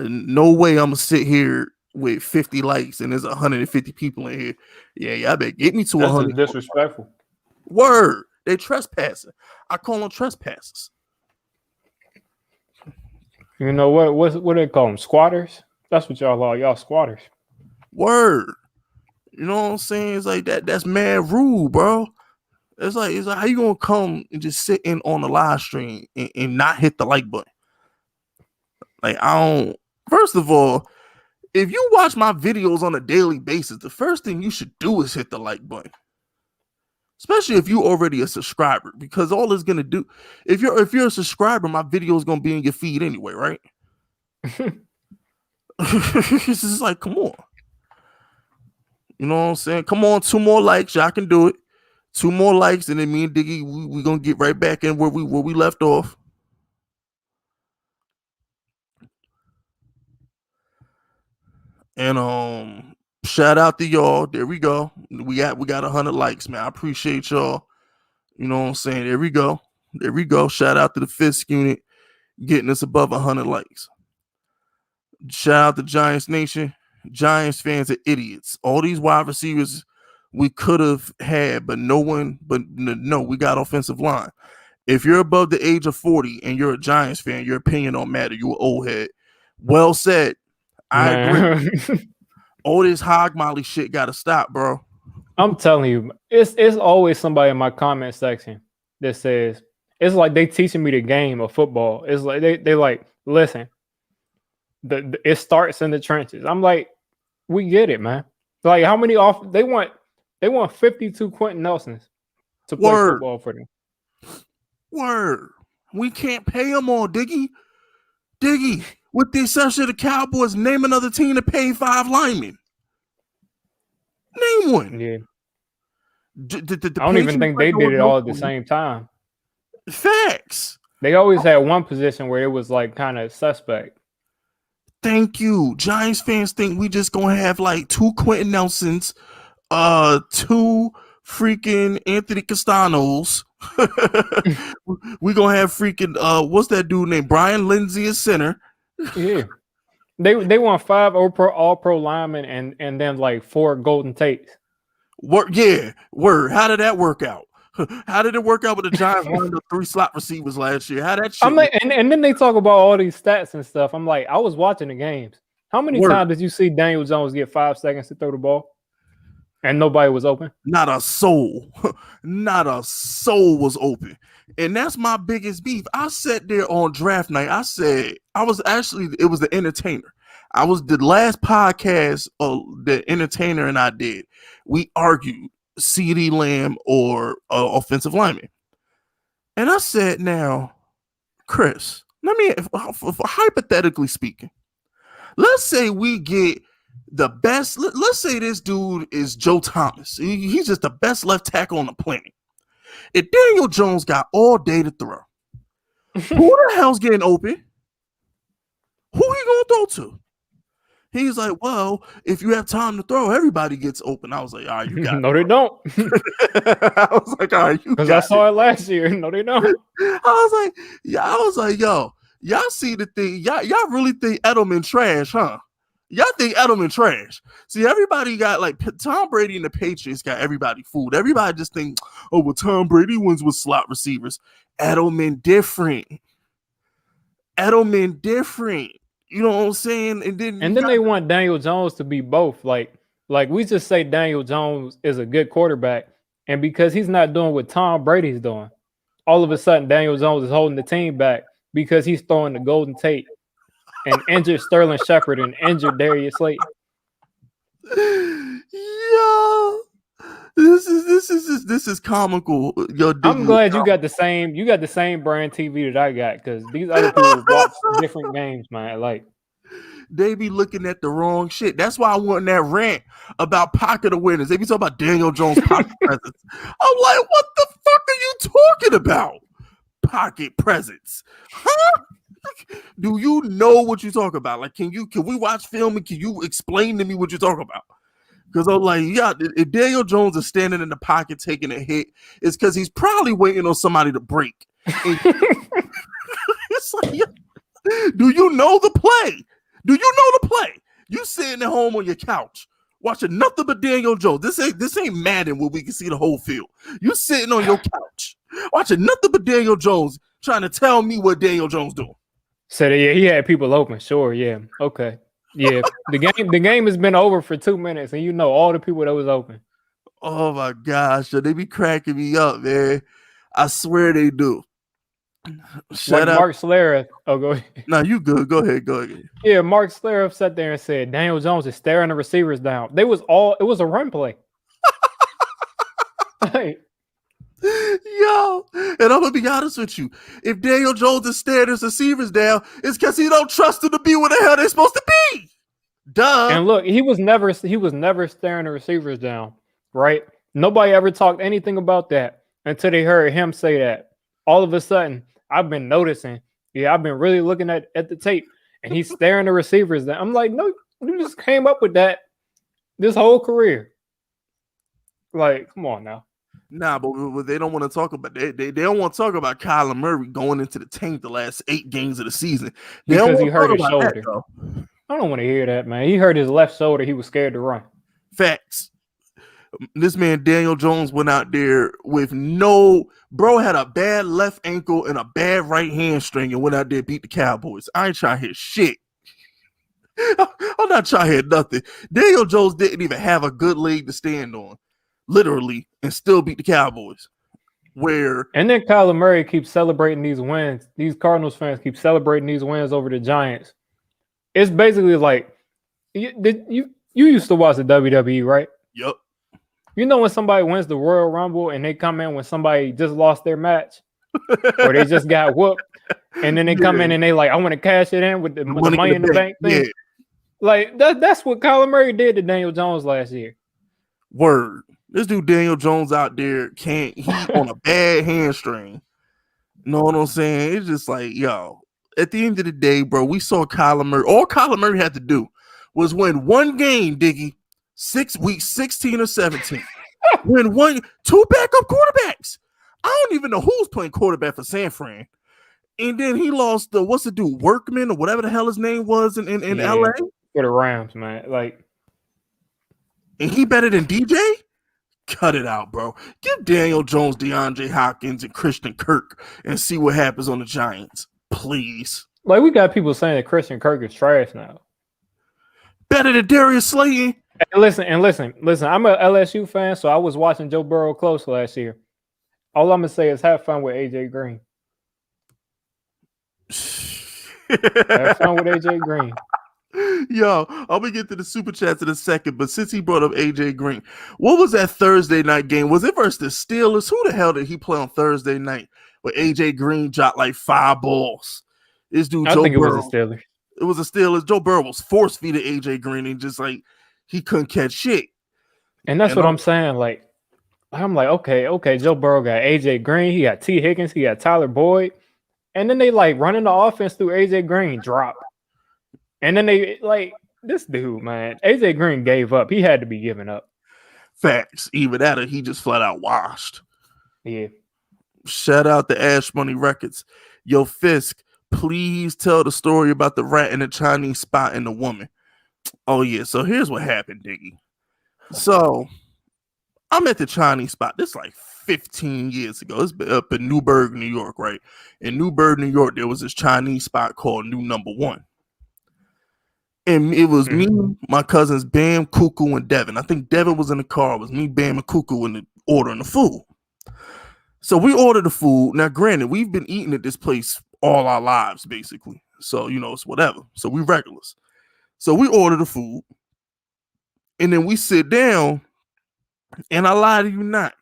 No way I'm going to sit here with 50 likes and there's 150 people in here. Yeah, y'all better get me to 100. That's disrespectful. Word. They trespassing. I call them trespassers. You know what do they call them? Squatters? That's what y'all are. Y'all squatters. Word. You know what I'm saying? It's like that's mad rude, bro. It's like how you gonna come and just sit in on the live stream and not hit the like button? Like, first of all, if you watch my videos on a daily basis, the first thing you should do is hit the like button. Especially if you're already a subscriber, because all it's gonna do, if you're a subscriber, my video is gonna be in your feed anyway, right? It's just like, come on. You know what I'm saying? Come on, 2 more likes, y'all can do it. 2 more likes, and then me and Diggy, we gonna get right back in where we left off. And shout out to y'all. There we go. We got 100 likes, man. I appreciate y'all. You know what I'm saying? There we go. Shout out to the FISK unit getting us above 100 likes. Shout out to Giants Nation. Giants fans are idiots. All these wide receivers we could have had, but no, we got offensive line. If you're above the age of 40 and you're a Giants fan, your opinion don't matter. You an old head. Well said. I agree. All this hog molly shit got to stop, bro. I'm telling you, it's always somebody in my comment section that says it's like they teaching me the game of football. It's like they like listen. It starts in the trenches. I'm like, we get it, man. Like how many off they want 52 Quentin Nelsons to play Word, football for them. word. We can't pay them all, Diggy. Diggy, with the exception of the Cowboys, name another team to pay 5 linemen. Name one. Yeah. The I don't even think they did it all at the same time. Facts. They always had one position where it was like kind of suspect. Thank you. Giants fans think we just gonna have like 2 Quentin Nelsons, 2 freaking Anthony Castanos. We gonna have freaking what's that dude named Brian Lindsay as center. Yeah. They want 5 all pro linemen and then like 4 Golden Tates. Word. How did that work out? How did it work out with the Giants running the 3 slot receivers last year? How that shit? I'm like, and then they talk about all these stats and stuff. I'm like, I was watching the games. How many times did you see Daniel Jones get 5 seconds to throw the ball, and nobody was open? Not a soul. Not a soul was open. And that's my biggest beef. I sat there on draft night. I said, it was the entertainer. I was the last podcast the entertainer and I did. We argued CeeDee Lamb or offensive lineman. And I said, now, Chris, hypothetically speaking, let's say we get the best. Let's say this dude is Joe Thomas. He's just the best left tackle on the planet. If Daniel Jones got all day to throw, who the hell's getting open? Who he gonna throw to? He's like, well, if you have time to throw, everybody gets open. I was like, all right, you got no, they don't. I was like, all right, because I saw it last year. No, they don't. I was like, yo, y'all see the thing? Y'all really think Edelman trash, huh? Y'all think Edelman trash. See, everybody got like Tom Brady and the Patriots got everybody fooled. Everybody just think, oh, well, Tom Brady wins with slot receivers. Edelman different. You know what I'm saying? And then they want Daniel Jones to be both. Like we just say Daniel Jones is a good quarterback, and because he's not doing what Tom Brady's doing, all of a sudden Daniel Jones is holding the team back because he's throwing the Golden Tate and injured Sterling Shepard and injured Darius Slayton. Yo, this is comical. Yo, I'm glad you got the same brand TV that I got, because these other people watch different games, man. Like, they be looking at the wrong shit. That's why I want that rant about pocket awareness. They be talking about Daniel Jones' pocket presence. I'm like, what the fuck are you talking about? Pocket presence, huh? Do you know what you talk about? Like, can we watch film and can you explain to me what you talk about? Because I'm like, yeah, if Daniel Jones is standing in the pocket taking a hit, it's because he's probably waiting on somebody to break. It's like, yeah. Do you know the play? You sitting at home on your couch watching nothing but Daniel Jones. This ain't Madden where we can see the whole field. You sitting on your couch watching nothing but Daniel Jones, trying to tell me what Daniel Jones doing. So yeah, he had people open. Sure, yeah, okay, yeah. The game has been over for 2 minutes, and you know all the people that was open. Oh my gosh, they be cracking me up, man. I swear they do. Shut up, Mark Schlereth. Oh, go ahead. No, you good. Go ahead. Yeah, Mark Schlereth sat there and said Daniel Jones is staring the receivers down. It was a run play. Hey. Yo, and I'm gonna be honest with you. If Daniel Jones is staring his receivers down, it's because he don't trust them to be where the hell they're supposed to be. Duh. And look, he was never staring the receivers down, right? Nobody ever talked anything about that until they heard him say that. All of a sudden, I've been noticing. Yeah, I've been really looking at the tape, and he's staring the receivers down. I'm like, no, you just came up with that this whole career. Like, come on now. Nah, but they don't want to talk about they don't want to talk about Kyler Murray going into the tank the last 8 games of the season. Because he hurt his shoulder. I don't want to hear that, man. He hurt his left shoulder. He was scared to run. Facts. This man Daniel Jones went out there with had a bad left ankle and a bad right hamstring and went out there and beat the Cowboys. I ain't trying to hear shit. I'm not trying to hear nothing. Daniel Jones didn't even have a good leg to stand on. literally, and still beat the Cowboys. And then Kyler Murray keeps celebrating these wins. These Cardinals fans keep celebrating these wins over the Giants. It's basically like you used to watch the WWE, right? Yep. You know when somebody wins the Royal Rumble and they come in when somebody just lost their match or they just got whooped, and then they come in and they like, I want to cash it in with the money in the bank thing. Yeah. Like that's what Kyler Murray did to Daniel Jones last year. Word. This dude Daniel Jones out there he on a bad hamstring. Know what I'm saying? It's just like, yo, at the end of the day, bro, we saw Kyler Murray. All Kyler Murray had to do was win one game, Diggy, 6 weeks, 16 or 17. Win two backup quarterbacks. I don't even know who's playing quarterback for San Fran. And then he lost what's the dude, Workman or whatever the hell his name was in LA? For the Rams, man. Like, and he better than DJ? Cut it out, bro. Give Daniel Jones, DeAndre Hopkins, and Christian Kirk and see what happens on the Giants. Please. Like, we got people saying that Christian Kirk is trash now. Better than Darius Slayton. And listen. I'm a LSU fan, so I was watching Joe Burrow close last year. All I'm going to say is have fun with AJ Green. Have fun with AJ Green. Yo, I'm gonna get to the super chats in a second, but since he brought up AJ Green, what was that Thursday night game? Was it versus the Steelers? Who the hell did he play on Thursday night where AJ Green dropped like 5 balls? This dude, Joe Burrow. It was the Steelers. It was the Steelers. Joe Burrow was force feeding AJ Green and just like he couldn't catch shit. And that's what I'm saying. Like, I'm like, okay, Joe Burrow got AJ Green, he got T. Higgins, he got Tyler Boyd, and then they like running the offense through AJ Green, drop. And then they like this dude, man. AJ Green gave up. He had to be giving up. Facts. Even that, or he just flat out washed. Yeah. Shout out to Ash Money Records. Yo, FISK, please tell the story about the rat in the Chinese spot and the woman. Oh, yeah. So here's what happened, Diggy. So I'm at the Chinese spot. This is like 15 years ago. It's up in Newburgh, New York, right? In Newburgh, New York, there was this Chinese spot called New Number One. And it was me, my cousins, Bam, Cuckoo, and Devin. I think Devin was in the car. It was me, Bam, and Cuckoo ordering the food. So we ordered the food. Now, granted, we've been eating at this place all our lives, basically. So, it's whatever. So we regulars. So we order the food. And then we sit down. And I lie to you not.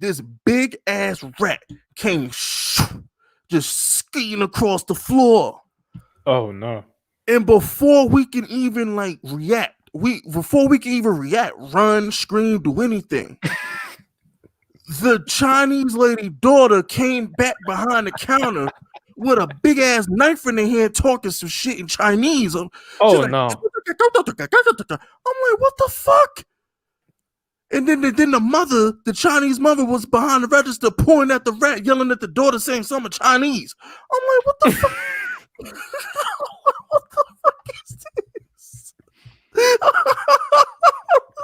This big-ass rat came just skiing across the floor. Oh, no. And before we can even react, run, scream, do anything, the Chinese lady daughter came back behind the counter with a big ass knife in their hand, talking some shit in Chinese. Oh no! I'm like, what the fuck? And then the Chinese mother was behind the register, pointing at the rat, yelling at the daughter, saying something in Chinese. I'm like, what the fuck? What the fuck is this?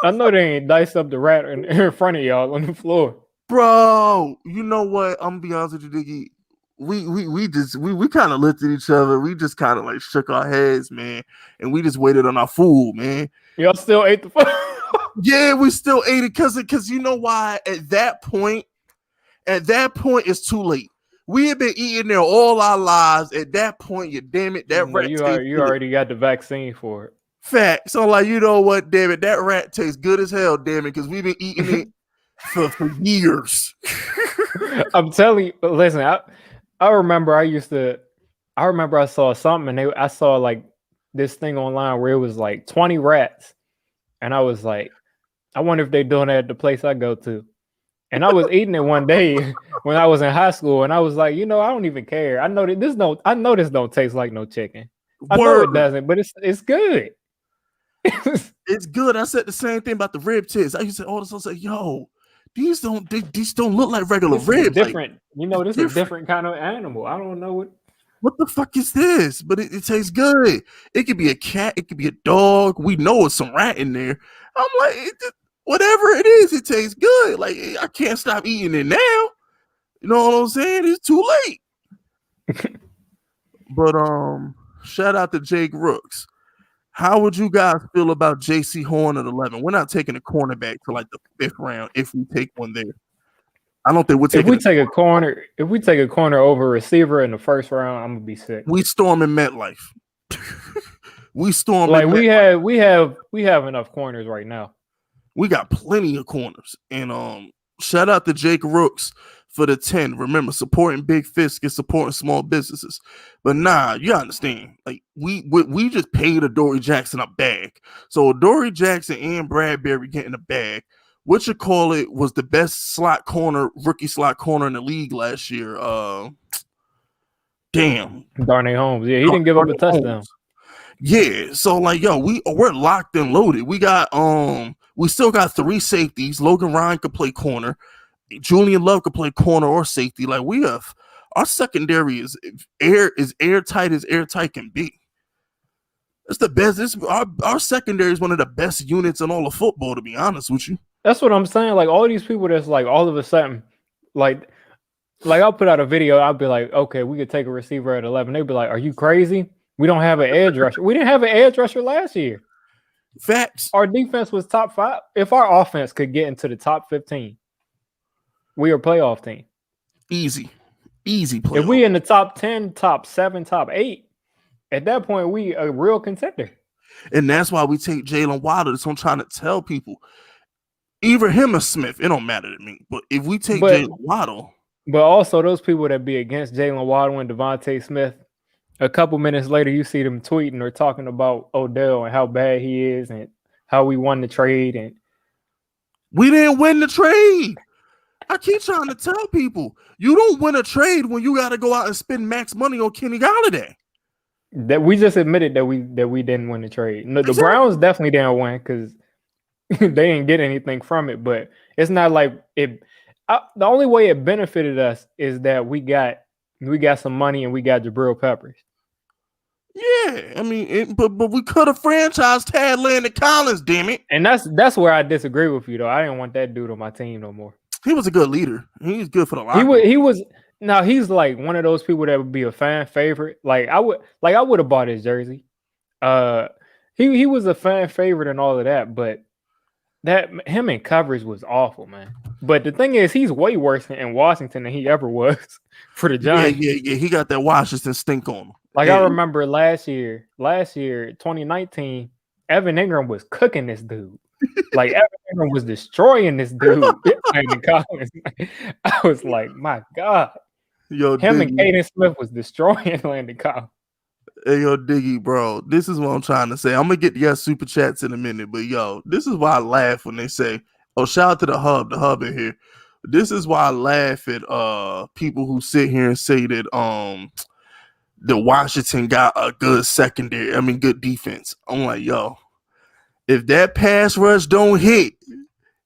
I know they ain't diced up the rat in front of y'all on the floor. Bro, you know what? I'm gonna be honest with you, Diggy. We kind of looked at each other. We just kind of shook our heads, man, and we just waited on our food, man. Y'all still ate the food? Yeah, we still ate it because you know why? At that point, it's too late. We have been eating there all our lives. At that point, damn it, that rat. You already got the vaccine for it. Fact. So you know what? Damn it, that rat tastes good as hell. Damn it, because we've been eating it for years. I'm telling you. Listen, I remember I saw something and I saw this thing online where it was 20 rats, and I was like, I wonder if they're doing that at the place I go to. And I was eating it one day when I was in high school, and I was like, I don't even care. I know this don't taste like no chicken. I know it doesn't, but it's good. It's good. I said the same thing about the rib tits. I used to all the time say, yo, these don't look like regular ribs. Different. This is a different kind of animal. I don't know what the fuck is this? But it tastes good. It could be a cat. It could be a dog. We know it's some rat in there. I'm like, whatever it is, it tastes good. I can't stop eating it now. You know what I'm saying? It's too late. But shout out to Jake Rooks. How would you guys feel about J.C. Horn at 11? We're not taking a cornerback to like the 5th round if we take one there. I don't think we're taking. If we take a corner over a receiver in the first round, I'm gonna be sick. We storming MetLife. We storming. Like we have enough corners right now. We got plenty of corners, and shout out to Jake Rooks for the 10. Remember, supporting Big FISK is supporting small businesses. But nah, you understand. Like we just paid Adoree Jackson a bag. So Adoree Jackson and Bradbury getting a bag. What you call it was the best rookie slot corner in the league last year. Damn. Darnay Holmes. Yeah, he didn't give up a touchdown. Yeah, so like we're locked and loaded. We got we still got 3 safeties. Logan Ryan could play corner. Julian Love could play corner or safety. Like we have our secondary is airtight as airtight can be. It's the best. Our secondary is one of the best units in all of football, to be honest with you. That's what I'm saying. Like all these people that's like all of a sudden, like I'll put out a video, I'll be like, okay, we could take a receiver at 11. They'd be like, are you crazy? We don't have an edge rusher. We didn't have an edge rusher last year. Facts. Our defense was top 5. If our offense could get into the top 15, we are a playoff team. Easy playoff. If we in the top 10, top 7, top 8, at that point, we a real contender. And that's why we take Jalen Waddle. That's what I'm trying to tell people. Either him or Smith, it don't matter to me. But if we take Jalen Waddle. But also those people that be against Jalen Waddle and Devontae Smith, a couple minutes later, you see them tweeting or talking about Odell and how bad he is and how we won the trade. And we didn't win the trade. I keep trying to tell people, you don't win a trade when you got to go out and spend max money on Kenny Golladay. That we just admitted that we didn't win the trade. No, the Browns definitely didn't win because they didn't get anything from it. But it's not like it. The only way it benefited us is that we got some money and we got Jabril Peppers. Yeah, I mean, but we could have franchised Tad Landon Collins, damn it. And that's where I disagree with you, though. I didn't want that dude on my team no more. He was a good leader. He's good for the locker. He was. Now he's like one of those people that would be a fan favorite. Like I would have bought his jersey. He was a fan favorite and all of that, but that him in coverage was awful, man. But the thing is, he's way worse in Washington than he ever was for the Giants. Yeah. He got that Washington stink on him. Like I remember last year, 2019, Evan Ingram was cooking this dude. Like Evan Ingram was destroying this dude. I was like, my God. Yo, him and Caden Smith was destroying Landon Collins. Hey, yo, Diggy, bro, this is what I'm trying to say. I'm going to get to your super chats in a minute, but yo, this is why I laugh when they say, oh, shout out to the hub in here. This is why I laugh at people who sit here and say that the Washington got a good good defense. I'm like, yo, if that pass rush don't hit,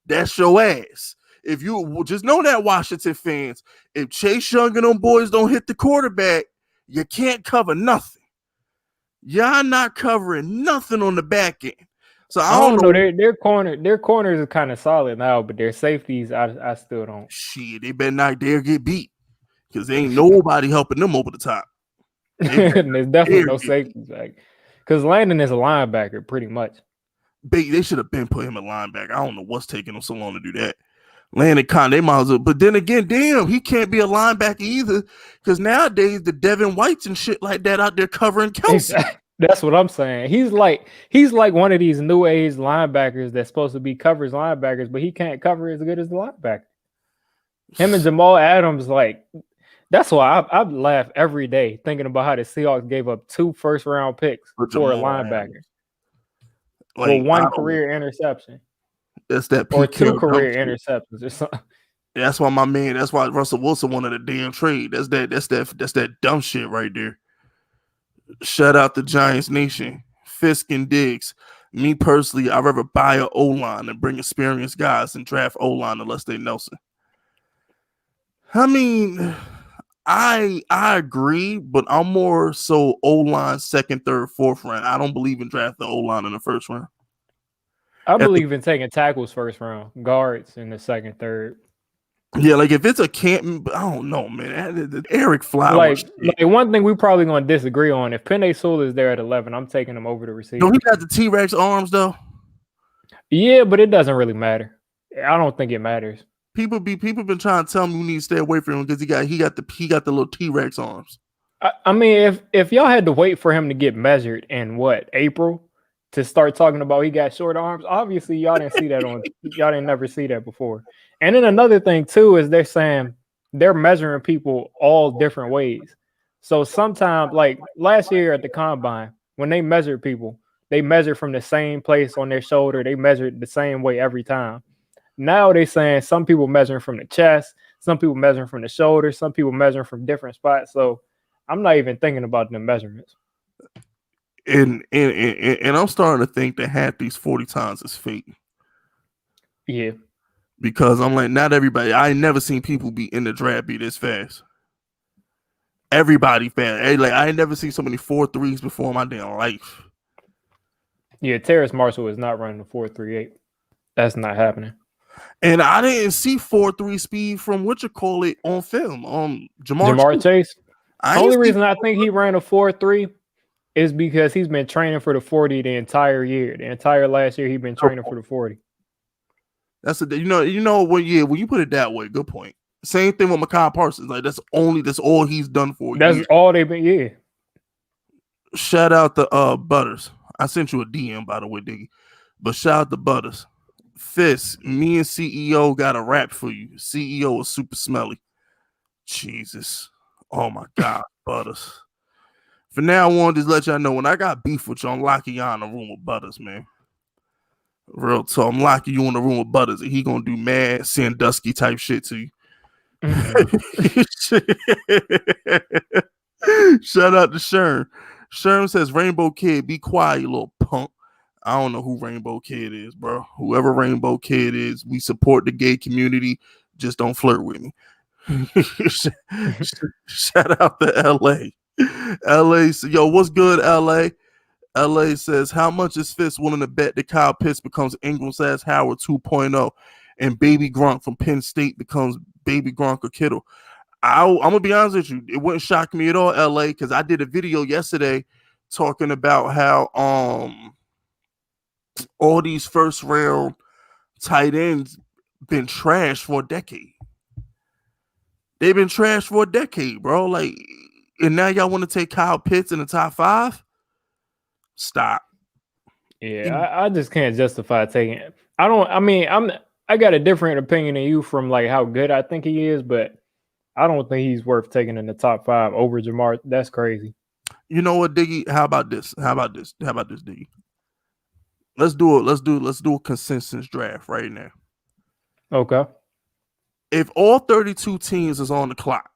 that's your ass. If you just know that, Washington fans, if Chase Young and them boys don't hit the quarterback, you can't cover nothing. Y'all not covering nothing on the back end. So I don't know. Their corners are kind of solid now, but their safeties, I still don't. Shit, they better not dare get beat because there ain't nobody helping them over the top. There's definitely no safeties back because Landon is a linebacker pretty much. They should have been put him a linebacker. I don't know what's taking them so long to do that. Landon Con, they might as well. But then again, damn, he can't be a linebacker either because nowadays the Devin Whites and shit like that out there covering Kelsey. That's what I'm saying. He's like one of these new age linebackers that's supposed to be covers linebackers, but he can't cover as good as the linebacker. Him and Jamal Adams, like that's why I laugh every day thinking about how the Seahawks gave up 2 first-round picks for a linebacker. Like, for one career interception. That's that or 2 career interceptions or something. That's why that's why Russell Wilson wanted a damn trade. That's that dumb shit right there. Shout out to Giants Nation. FISK and Diggs. Me personally, I'd rather buy an O-line and bring experienced guys and draft O-line unless they Nelson. I mean, I agree, but I'm more so O-line 2nd, 3rd, 4th round. I don't believe in drafting O-line in the 1st round. I believe in taking tackles 1st round, guards in the 2nd, 3rd. Yeah, like if it's a Canton, I don't know, man. Eric Flowers. Like one thing we probably gonna disagree on. If Penei Sewell is there at 11, I'm taking him over the receiver. No, he got the T-Rex arms though. Yeah, but it doesn't really matter. I don't think it matters. People been trying to tell me we need to stay away from him because he got the little T-Rex arms. I mean, if y'all had to wait for him to get measured in what, April, to start talking about he got short arms, obviously y'all didn't see that y'all didn't never see that before. And then another thing too is they're saying they're measuring people all different ways. So sometimes, like last year at the combine, when they measured people, they measured from the same place on their shoulder. They measured the same way every time. Now they're saying some people measuring from the chest, some people measuring from the shoulder, some people measuring from different spots. So I'm not even thinking about the measurements. And I'm starting to think that half these 40 times is fake. Yeah. Because I'm like, not everybody. I ain't never seen people be in the draft be this fast. Everybody fast. Hey, like I ain't never seen so many 4.3s before in my damn life. Yeah, Terrace Marshall is not running the 4.38. That's not happening. And I didn't see 4.3 speed from what you call it on film. Jamar Chase. The only reason I think he ran a 4.3 is because he's been training for the 40 the entire year. The entire last year he's been training for the 40. That's you know when you put it that way, good point. Same thing with Mekhi Parsons. Like that's all he's done for a year. That's all they've been, yeah. Shout out to Butters. I sent you a DM by the way, Diggy. But shout out to Butters. FISK, me and CEO got a rap for you. CEO is super smelly. Jesus. Oh my God, Butters. For now, I wanted to let y'all know when I got beef with you, I'm locking y'all in a room with Butters, man. Real talk. I'm locking you in the room with Butters, and he gonna do mad Sandusky type shit to you. Shout out to Sherm. Sherm says, Rainbow Kid, be quiet, you little punk. I don't know who Rainbow Kid is, bro. Whoever Rainbow Kid is, we support the gay community. Just don't flirt with me. Shout out to LA. LA, yo, what's good, LA? LA says, how much is FISK willing to bet that Kyle Pitts becomes Ingram/Howard 2.0 and Baby Gronk from Penn State becomes Baby Gronk or Kittle? I'm going to be honest with you. It wouldn't shock me at all, LA, because I did a video yesterday talking about how all these first round tight ends been trashed for a decade. They've been trashed for a decade, bro. Like, and now y'all want to take Kyle Pitts in the top 5? Stop. Yeah, I just can't justify taking it. I got a different opinion than you from like how good I think he is, but I don't think he's worth taking in the top 5 over Jamar. That's crazy. You know what, Diggy? How about this, Diggy? Let's do a consensus draft right now. Okay. If all 32 teams is on the clock,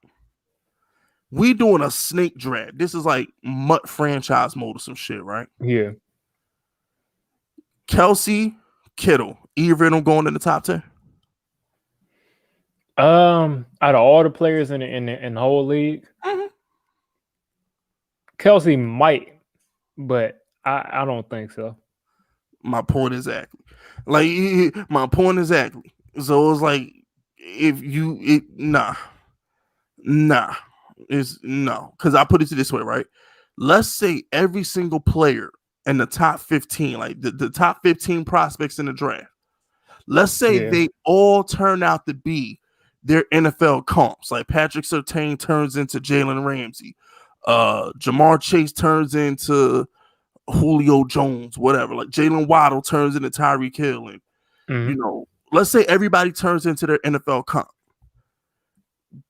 we doing a snake draft. This is like Mutt franchise mode or some shit, right? Yeah. Kelsey, Kittle, either of them going in the top 10? Out of all the players in the whole league, Kelsey might, but I don't think so. My point exactly. So it's like it's no. Because I put it this way, right? Let's say every single player in the top 15, like the top 15 prospects in the draft, let's say they all turn out to be their NFL comps. Like Patrick Surtain turns into Jalen Ramsey. Jamar Chase turns into Julio Jones, whatever. Like Jalen Waddle turns into Tyreek Hill. And, you know, let's say everybody turns into their NFL comp.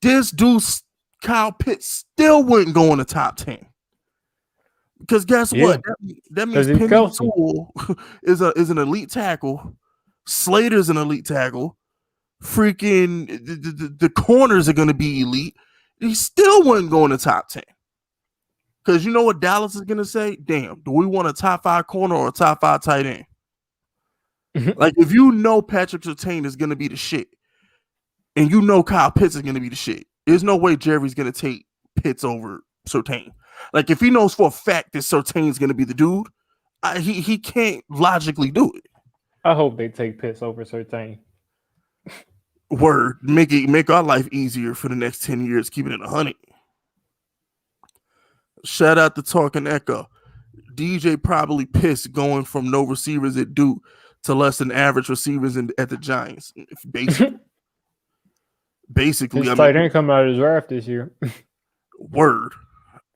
This dude, Kyle Pitts, still wouldn't go in the top 10. Because guess what? That means Penny Sewell is an elite tackle. Slater's an elite tackle. Freaking the corners are going to be elite. He still wouldn't go in the top 10. Because you know what Dallas is going to say? Damn, do we want a top 5 corner or a top 5 tight end? Like, if you know Patrick Surtain is going to be the shit, and you know Kyle Pitts is going to be the shit, there's no way Jerry's going to take Pitts over Surtain. Like, if he knows for a fact that Surtain's going to be the dude, he can't logically do it. I hope they take Pitts over Surtain. Word, make our life easier for the next 10 years, keeping it 100. Shout out to Talking Echo. DJ probably pissed going from no receivers at Duke to less than average receivers at the Giants. Basically, His tight end coming out of the draft this year. Word.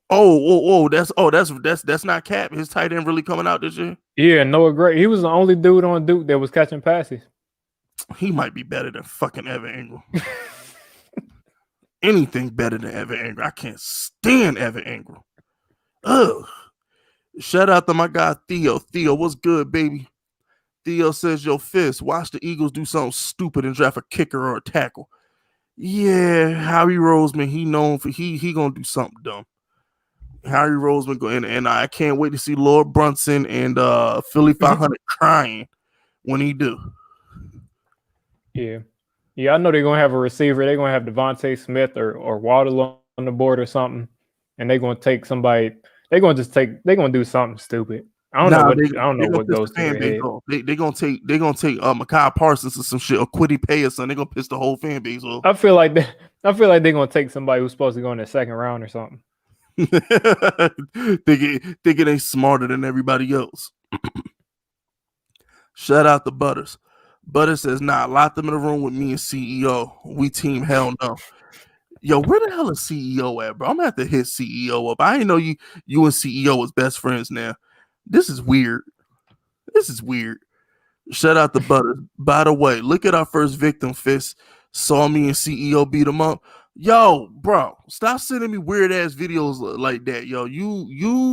That's not cap. His tight end really coming out this year. Yeah, Noah Gray. He was the only dude on Duke that was catching passes. He might be better than fucking Evan Ingram. Anything better than Evan Ingram. I can't stand Evan Ingram. Ugh. Shout out to my guy Theo. Theo, what's good, baby? Theo says, yo, FISK, watch the Eagles do something stupid and draft a kicker or a tackle. Yeah, Harry Roseman, he known for he gonna do something dumb. Harry Roseman go in, and I can't wait to see Lord Brunson and Philly 500 crying when he do. Yeah, I know they're gonna have a receiver. They're gonna have Devontae Smith or Waddle on the board or something, and they're gonna take somebody. They're gonna do something stupid. I don't know what goes through their head. They're gonna take Mekhi Parsons or some shit or Quiddy Pay or something. They're gonna piss the whole fan base off. I feel like they're gonna take somebody who's supposed to go in the second round or something. Think it ain't smarter than everybody else. Shout out to Butters. Butters says, nah, lock them in a room with me and CEO. We team hell no. Yo, where the hell is CEO at, bro? I'm gonna have to hit CEO up. I didn't know you and CEO was best friends now. This is weird. Shout out to Butters. By the way, look at our first victim, FISK. Saw me and CEO beat him up. Yo, bro, stop sending me weird ass videos like that. Yo, you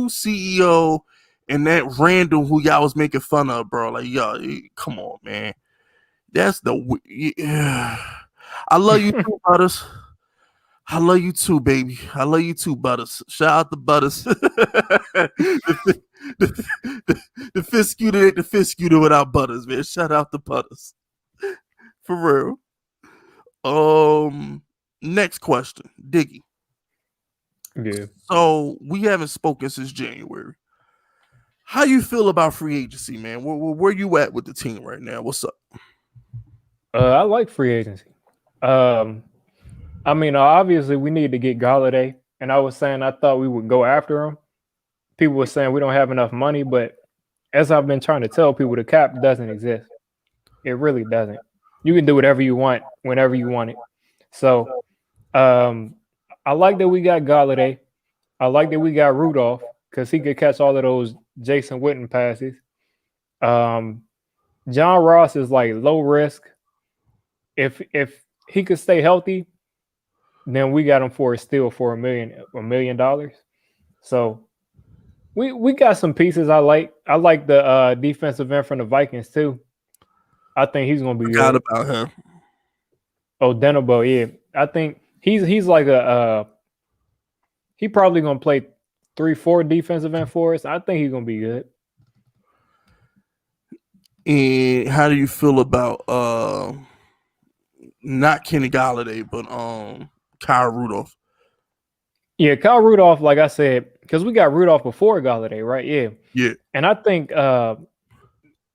CEO and that random who y'all was making fun of, bro. Like, yo, come on, man. That's I love you too, Butters. I love you too, baby. I love you too, Butters. Shout out to Butters. the FISK without Butters, man. Shout out to Butters. For real. Next question, Diggy. Yeah. So we haven't spoken since January. How you feel about free agency, man? Where you at with the team right now? What's up? I like free agency. I mean, obviously we need to get Galladay, and I was saying I thought we would go after him. People were saying we don't have enough money, but as I've been trying to tell people, the cap doesn't exist. It really doesn't. You can do whatever you want whenever you want it. So I like that we got Galladay. I like that we got Rudolph because he could catch all of those Jason Witten passes. John Ross is like low risk. If he could stay healthy, then we got him for a steal for $1 million. So we got some pieces I like. I like the defensive end from the Vikings too. I think he's gonna be good. About him. Oh, Denabo, yeah. I think he's like he probably gonna play 3-4 defensive end for us. I think he's gonna be good. And how do you feel about not Kenny Galladay, but Kyle Rudolph? Yeah, Kyle Rudolph, like I said, because we got Rudolph before Galladay, right? Yeah. Yeah. And I think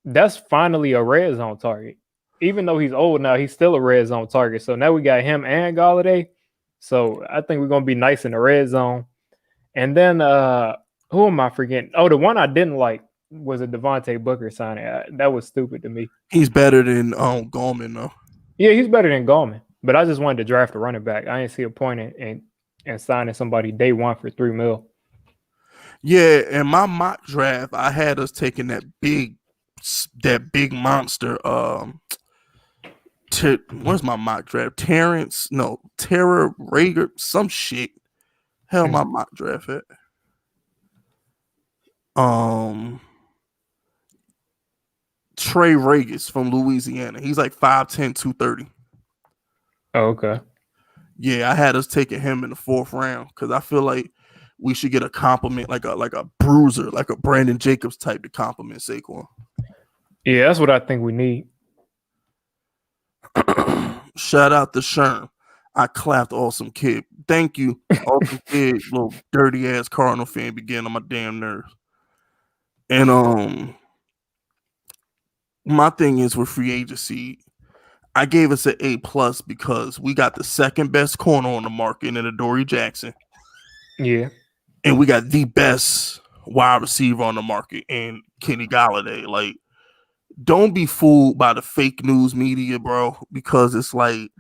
that's finally a red zone target. Even though he's old now, he's still a red zone target. So now we got him and Galladay. So I think we're gonna be nice in the red zone. And then who am I forgetting? Oh, the one I didn't like was a Devontae Booker signing. That was stupid to me. He's better than Gallman, though. Yeah, he's better than Gallman. But I just wanted to draft a running back. I didn't see a point in signing somebody day one for $3 million. Yeah, in my mock draft, I had us taking that big monster. Where's my mock draft? Tara Rager, some shit. Hell, my mock draft at. Trey Regis from Louisiana. He's like 5'10", 230. Oh, okay. Yeah, I had us taking him in the 4th round because I feel like we should get a compliment, like a bruiser, like a Brandon Jacobs type to compliment Saquon. Yeah, that's what I think we need. Shout out to Sherm. I clapped Awesome Kid. Thank you, Awesome Kid, little dirty ass Cardinal fan, be getting on my damn nerves. And my thing is with free agency, I gave us an A+ because we got the second best corner on the market in Adoree Jackson. Yeah. And we got the best wide receiver on the market in Kenny Golladay. Like, don't be fooled by the fake news media, bro, because it's like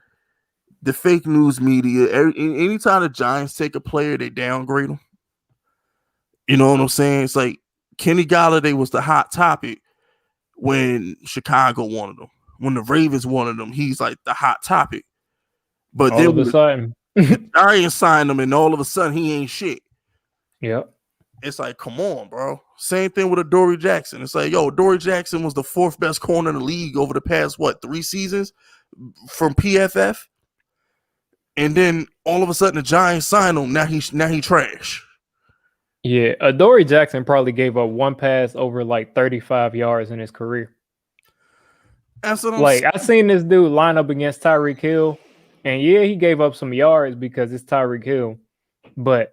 the fake news media. Anytime the Giants take a player, they downgrade them. You know what I'm saying? It's like Kenny Golladay was the hot topic when Chicago wanted him. When the Ravens wanted him, he's like the hot topic. But All then of a sudden, the Giants signed him, and all of a sudden he ain't shit. Yep. It's like, come on, bro. Same thing with Adoree Jackson. It's like, yo, Adoree Jackson was the fourth best corner in the league over the past, 3 seasons from PFF. And then all of a sudden the Giants signed him. Now he trash. Yeah, Adoree Jackson probably gave up one pass over like 35 yards in his career. That's what I'm Like, saying. I seen this dude line up against Tyreek Hill, and yeah, he gave up some yards because it's Tyreek Hill. But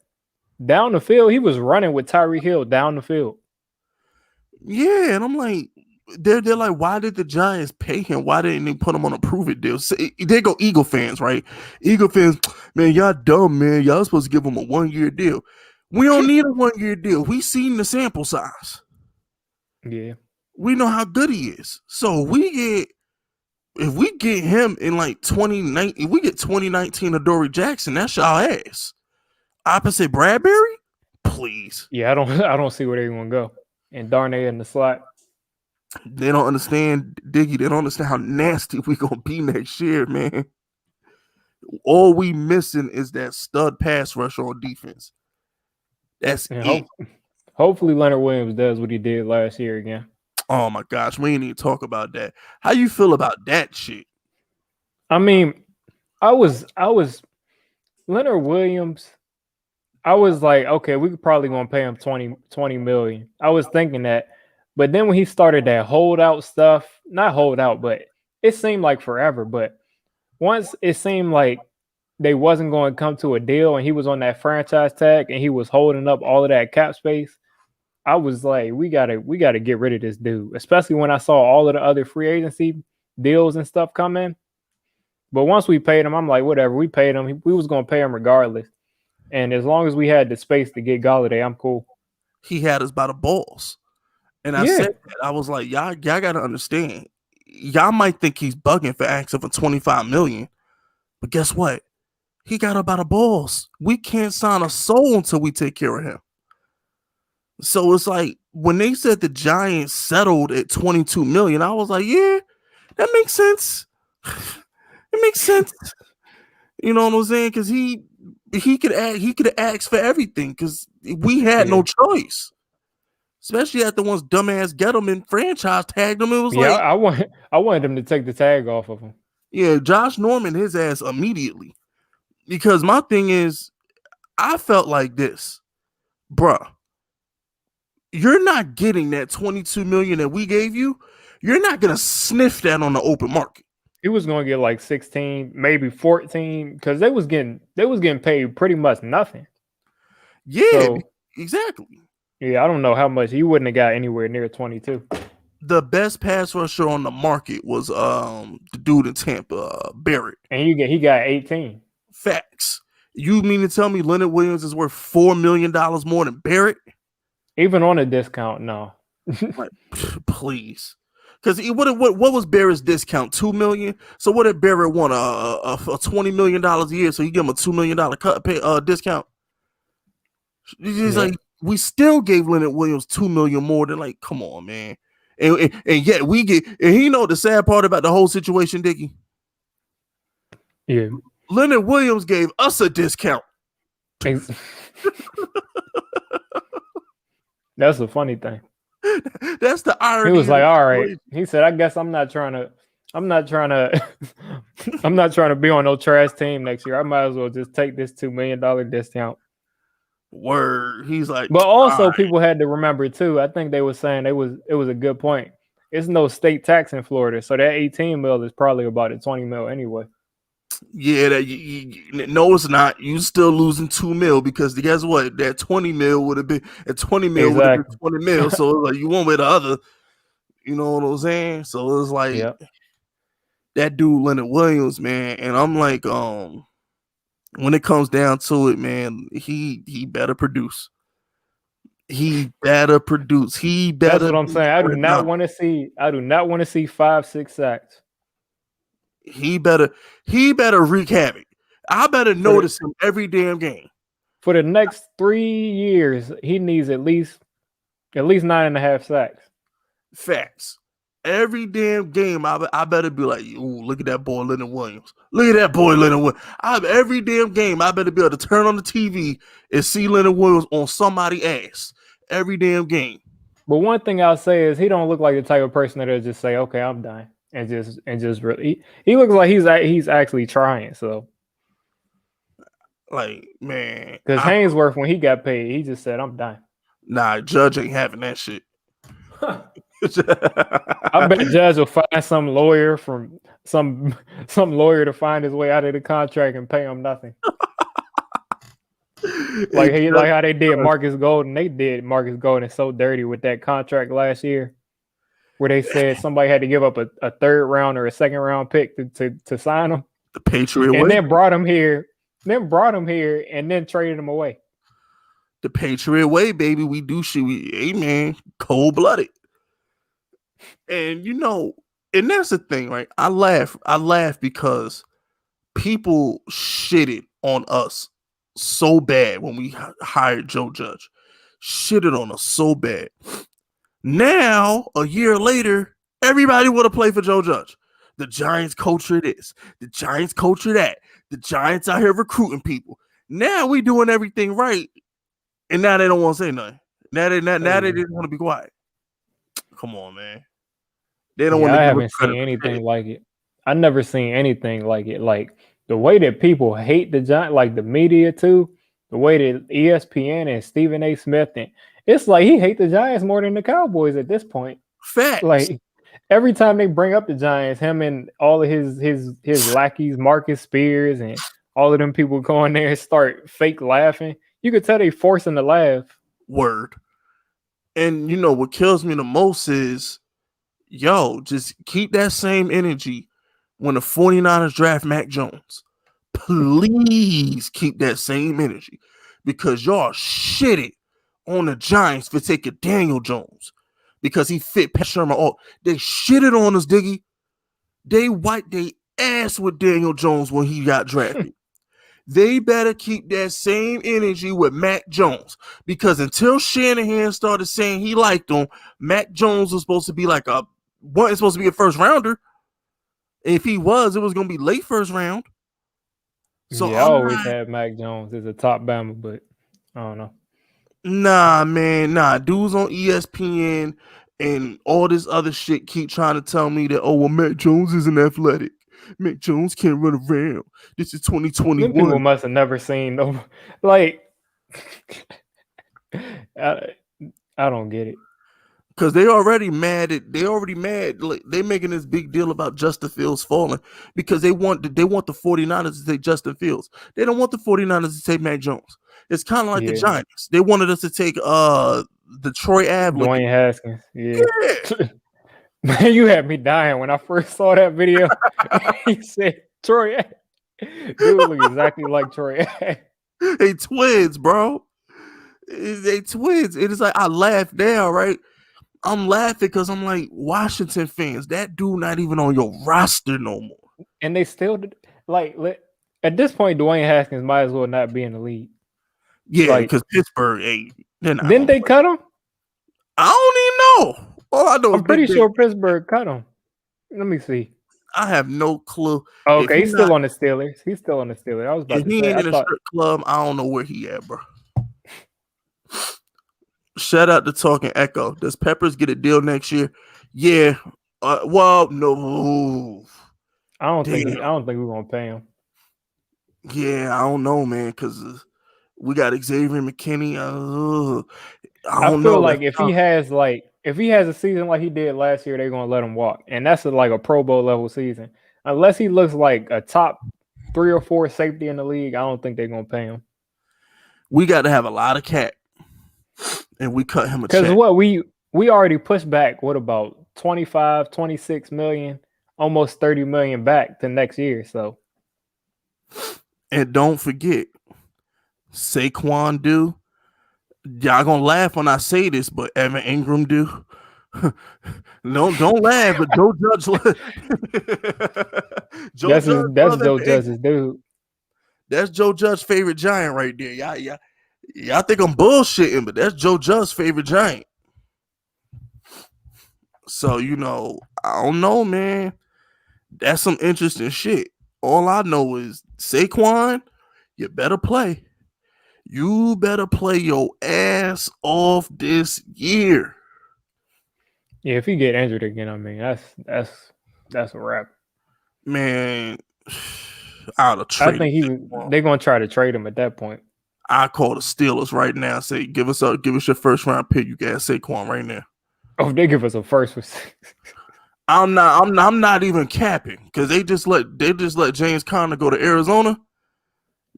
down the field, he was running with Tyreek Hill down the field. Yeah, and I'm like, they're like, why did the Giants pay him? Why didn't they put him on a prove it deal? So, they go Eagle fans, right? Eagle fans, man, y'all dumb, man. Y'all supposed to give him a 1-year deal. We don't need a 1-year deal. We seen the sample size. Yeah. We know how good he is. So if we get him in like 2019, if we get 2019 Adoree Jackson, that's y'all ass. Opposite Bradbury? Please. Yeah, I don't see where they want to go. And Darnay in the slot. They don't understand, Diggy. They don't understand how nasty we gonna be next year, man. All we missing is that stud pass rush on defense. That's it. Hopefully Leonard Williams does what he did last year again. Oh my gosh, we ain't even talk about that. How you feel about that shit? I mean, I was Leonard Williams. I was like, okay, we could probably gonna pay him 20 million. I was thinking that, but then when he started that holdout stuff, not holdout, but it seemed like forever. But once it seemed like they wasn't going to come to a deal, and he was on that franchise tag, and he was holding up all of that cap space, I was like, we gotta get rid of this dude. Especially when I saw all of the other free agency deals and stuff come in. But once we paid him, I'm like, whatever. We paid him. We was gonna pay him regardless. And as long as we had the space to get Golladay, I'm cool. He had us by the balls. And I said that. I was like, y'all gotta understand. Y'all might think he's bugging for asking for 25 million. But guess what? He got us by the balls. We can't sign a soul until we take care of him. So it's like when they said the Giants settled at 22 million, I was like, yeah, that makes sense. It makes sense. You know what I'm saying? Because he could have asked for everything because we had no choice. Especially after once dumbass Gettleman franchise tagged him. It was like, I wanted him to take the tag off of him. Yeah, Josh Norman his ass immediately. Because my thing is, I felt like this, bruh. You're not getting that 22 million that we gave you. You're not gonna sniff that on the open market. He was gonna get like 16, maybe 14, because they was getting paid pretty much nothing. Yeah, so, exactly. Yeah, I don't know how much he wouldn't have got anywhere near 22. The best pass rusher on the market was the dude in Tampa, Barrett, and he got 18. Facts. You mean to tell me Leonard Williams is worth $4 million more than Barrett? Even on a discount, no. Like, please. Because what was Barrett's discount? $2 million. So what did Barrett want? A $20 million a year? So you give him a $2 million discount. It's like we still gave Leonard Williams $2 million more than, like, come on, man. And yet we get, and you know the sad part about the whole situation, Dickie? Yeah. Leonard Williams gave us a discount. That's the funny thing. That's the irony. He was like, all right. He said, I guess I'm not trying to be on no trash team next year. I might as well just take this $2 million discount. Word. He's like, but also people had to remember too. I think they were saying it was a good point. It's no state tax in Florida, so that 18 mil is probably about a 20 mil anyway. Yeah, no, it's not. You still losing 2 mil because guess what? That 20 mil would have been at 20 mil would have been 20 mil. So it's like you one way or the other. You know what I'm saying? So it's like that dude Leonard Williams, man. And I'm like, when it comes down to it, man, he better produce. He better produce. He better. That's what I'm saying. I do not want to see 5-6 sacks. He better wreak havoc. I better notice him every damn game. For the next 3 years, he needs at least 9.5 sacks. Facts. Every damn game, I better be like, ooh, look at that boy Leonard Williams. Look at that boy Leonard Williams. Every damn game, I better be able to turn on the TV and see Leonard Williams on somebody's ass. Every damn game. But one thing I'll say is he don't look like the type of person that'll just say, "Okay, I'm done," and just really. He looks like he's actually trying. So, like, man, because Hainsworth, when he got paid, he just said, "I'm done." Nah, Judge ain't having that shit. I bet Judge will find some lawyer from some lawyer to find his way out of the contract and pay him nothing. Like how they did Marcus Golden. They did Marcus Golden so dirty with that contract last year, where they said somebody had to give up a third round or a second round pick to sign him. The Patriot way. And then brought him here, and then traded him away. The Patriot way, baby. We do shit. Hey, man, cold blooded. And and that's the thing, right? I laugh because people shitted on us so bad when we hired Joe Judge. Shitted on us so bad. Now, a year later, everybody want to play for Joe Judge. The Giants culture this. The Giants culture that. The Giants out here recruiting people. Now we doing everything right. And now they don't want to say nothing. Now they didn't want to be quiet. Come on, man. They don't want to. I haven't seen anything like it. I never seen anything like it. Like the way that people hate the Giants, like the media too. The way that ESPN and Stephen A. Smith, and it's like he hates the Giants more than the Cowboys at this point. Facts. Like every time they bring up the Giants, him and all of his lackeys, Marcus Spears, and all of them people go in there and start fake laughing. You could tell they forcing to laugh. Word. And what kills me the most is, just keep that same energy when the 49ers draft Mac Jones. Please keep that same energy, because y'all shitted on the Giants for taking Daniel Jones because he fit Pat Shermer. They shitted on us, Diggy. They wiped their ass with Daniel Jones when he got drafted. They better keep that same energy with Mac Jones, because until Shanahan started saying he liked him, Mac Jones was supposed to be wasn't supposed to be a first rounder. If he was, it was going to be late first round. So I always had Mac Jones as a top Bama, but I don't know. Nah, man, dudes on ESPN and all this other shit keep trying to tell me that, Mac Jones isn't athletic. Mac Jones can't run around. This is 2021. Them people must have never seen no, like, I don't get it. Because they already mad. Like, they making this big deal about Justin Fields falling because they want the 49ers to take Justin Fields. They don't want the 49ers to take Mac Jones. It's kind of like the Giants. They wanted us to take the Troy Ave. Dwayne Haskins. Yeah. Man, you had me dying when I first saw that video. He said Troy Ave. Dude look exactly like Troy Ave. They twins, bro. They twins. It is like, I laugh now, right? I'm laughing because I'm like, Washington fans, that dude not even on your roster no more. And they still, like, at this point, Dwayne Haskins might as well not be in the league. Yeah, because Pittsburgh ain't. Didn't they cut him? I don't even know. All I know I'm pretty sure Pittsburgh cut him. Let me see. I have no clue. Okay, he's still on the Steelers. He's still on the Steelers. I was about to say. He ain't in a strip club. I don't know where he at, bro. Shout out to Talking Echo. Does Peppers get a deal next year? Yeah. Well, no. I don't think we're gonna pay him. Yeah, I don't know, man, because we got Xavier McKinney. I feel like if he has a season like he did last year, they're gonna let him walk, and that's like a Pro Bowl level season. Unless he looks like a top 3 or 4 safety in the league, I don't think they're gonna pay him. We got to have a lot of cap. And we cut him a check. Because what we already pushed back, what about 25, 26 million almost 30 million back to next year. So, and don't forget, Saquon do. Y'all gonna laugh when I say this, but Evan Ingram do. don't laugh, but Joe Judge. Joe Judge that's Joe Judge's dude. That's Joe Judge's favorite Giant right there. Y'all think I'm bullshitting, but that's Joe Judge's favorite Giant. So, I don't know, man. That's some interesting shit. All I know is Saquon, you better play. You better play your ass off this year. Yeah, if he get injured again, I mean, that's a wrap. Man, out of trade. I think they're gonna try to trade him at that point. I call the Steelers right now. Say, give us your first round pick. You got Saquon right now. Oh, they give us a first for 6. I'm not even capping because they just let James Conner go to Arizona.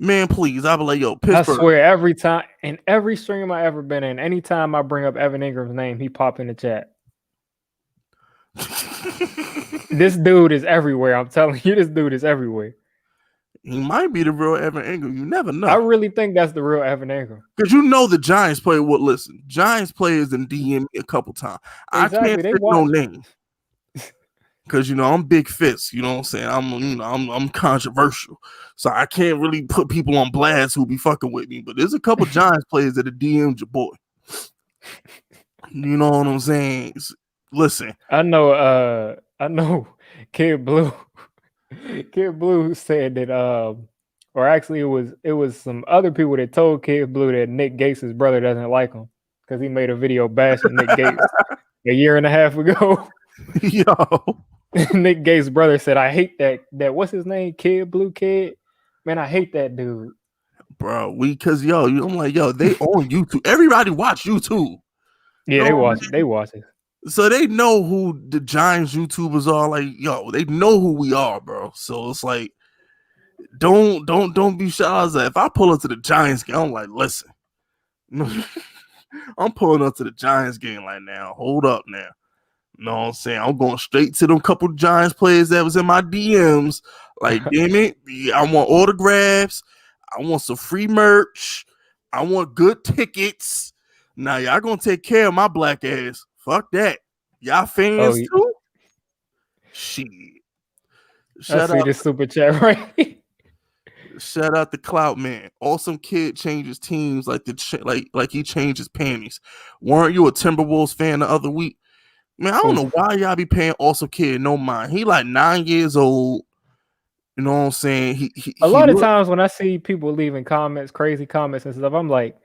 Man, please, I be like, yo, Pittsburgh. I swear, every time in every stream I ever been in, anytime I bring up Evan Ingram's name, he pop in the chat. This dude is everywhere. I'm telling you, this dude is everywhere. He might be the real Evan Ingram. You never know. I really think that's the real Evan Ingram. Because the Giants play what? Listen, Giants players and DM me a couple times. Exactly. I can't say no name. Because I'm big FISK. You know what I'm saying? I'm controversial, so I can't really put people on blast who be fucking with me. But there's a couple Giants players that are DM'd your boy. You know what I'm saying? Listen, I know Kid Blue. Kid Blue said that, or actually it was some other people that told Kid Blue that Nick Gates' brother doesn't like him because he made a video bashing Nick Gates a year and a half ago. Yo, Nick Gates' brother said, "I hate that what's his name, Kid Blue Kid. Man, I hate that dude, bro. I'm like, yo, they own YouTube. Everybody watch YouTube. Yeah, they watch it. So they know who the Giants YouTubers are. Like, yo, they know who we are, bro. So it's like, don't be shy. If I pull up to the Giants game, I'm like, listen, I'm pulling up to the Giants game like now. Hold up now. You know what I'm saying? I'm going straight to them couple Giants players that was in my DMs. Like, damn it, I want autographs. I want some free merch. I want good tickets. Now y'all gonna take care of my black ass. Fuck that. Y'all fans too? Shit. I see this super chat right. Shout out the Clout Man. Awesome kid changes teams like he changes panties. Weren't you a Timberwolves fan the other week? Man, I don't know why y'all be paying Awesome Kid no mind. He like 9 years old. You know what I'm saying? A lot of times when I see people leaving comments, crazy comments and stuff, I'm like,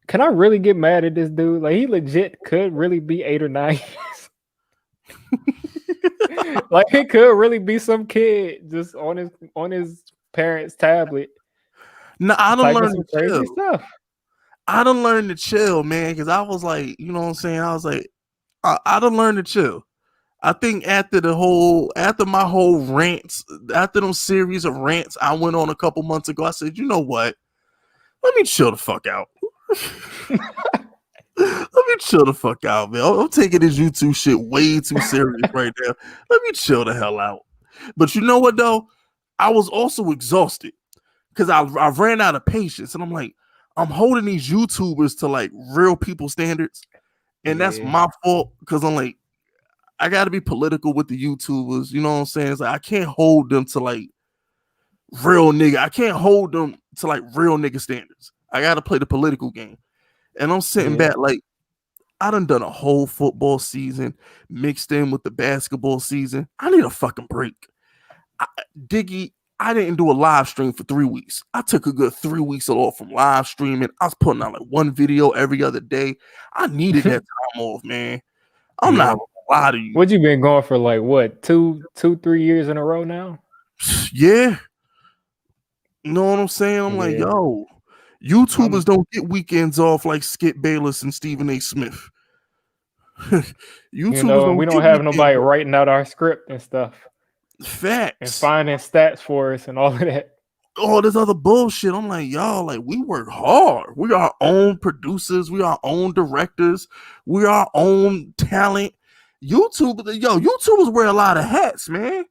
can I really get mad at this dude? Like, he legit could really be 8 or 9 years. Like, it could really be some kid just on his parents' tablet. No, I don't learn to chill. Stuff. I don't learn to chill, man, because I was like, you know what I'm saying? I was like, I don't learn to chill. I think after my whole rants, after them series of rants I went on a couple months ago, I said, you know what? Let me chill the fuck out. Let me chill the fuck out, man. I'm taking this YouTube shit way too serious right now. Let me chill the hell out. But you know what, though? I was also exhausted because I ran out of patience. And I'm like, I'm holding these YouTubers to like real people standards. And that's my fault because I'm like, I got to be political with the YouTubers. You know what I'm saying? It's like, I can't hold them to like real nigga. I can't hold them to like real nigga standards. I got to play the political game. And I'm sitting back like, I done a whole football season mixed in with the basketball season. I need a fucking break. Diggy, I didn't do a live stream for 3 weeks. I took a good 3 weeks off from live streaming. I was putting out like one video every other day. I needed that time off, man. I'm not gonna lie to you. What you been going for like what, 3 years in a row now? Yeah. You know what I'm saying? I'm like, yo, YouTubers don't get weekends off like Skip Bayless and Stephen A. Smith. YouTubers we don't have nobody writing out our script and stuff. Facts. And finding stats for us and all of that. All this other bullshit. I'm like, y'all, like, we work hard. We are our own producers. We are our own directors. We are our own talent. YouTubers wear a lot of hats, man.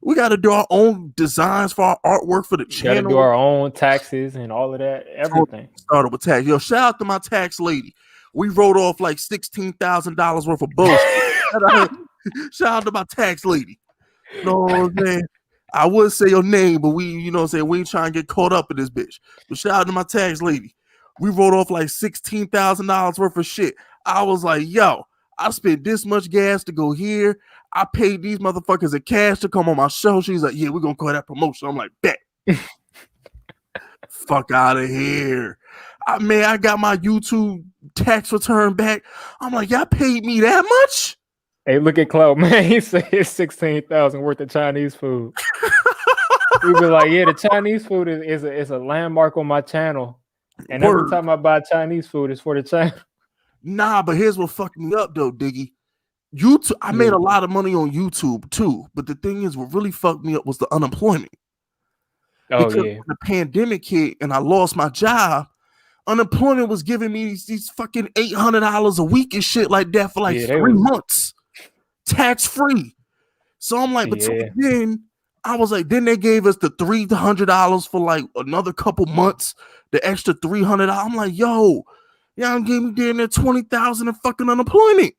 We got to do our own designs for our artwork for the channel. Got to do our own taxes and all of that, everything. Started with tax. Yo, shout out to my tax lady. We wrote off like $16,000 worth of bullshit. Shout out to my tax lady. You know what I'm saying? I would say your name, but we ain't trying to get caught up in this bitch. But shout out to my tax lady. We wrote off like $16,000 worth of shit. I was like, yo, I spent this much gas to go here. I paid these motherfuckers in cash to come on my show. She's like, yeah, we're gonna call that promotion. I'm like, bet. Fuck out of here. I got my YouTube tax return back. I'm like, y'all paid me that much? Hey, look at Cloud, man. He said it's $16,000 worth of Chinese food. We be like, yeah, the Chinese food is a landmark on my channel. And every time I buy Chinese food, it's for the channel. Nah, but here's what fucked me up though, Diggy. YouTube, I made a lot of money on YouTube too, but the thing is, what really fucked me up was the unemployment. Because when the pandemic hit and I lost my job, unemployment was giving me these fucking $800 a week and shit like that for like 3 months, tax free. So I'm like, but then I was like, then they gave us the $300 for like another couple months, the extra $300. I'm like, yo, y'all gave me damn near $20,000 in fucking unemployment.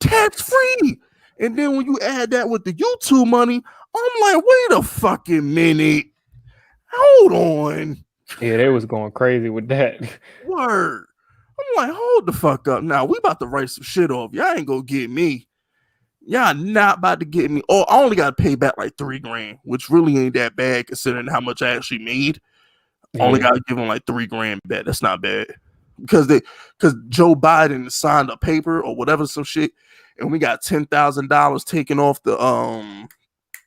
Tax free. And then when you add that with the YouTube money, I'm like, wait a fucking minute. Hold on. Yeah, they was going crazy with that. Word. I'm like, hold the fuck up. Now we about to write some shit off. Y'all ain't gonna get me. Y'all not about to get me. Oh, I only got to pay back like $3,000, which really ain't that bad considering how much I actually made. Only got to give them like $3,000 back. That's not bad. Because Joe Biden signed a paper or whatever, some shit, and we got $10,000 taken off the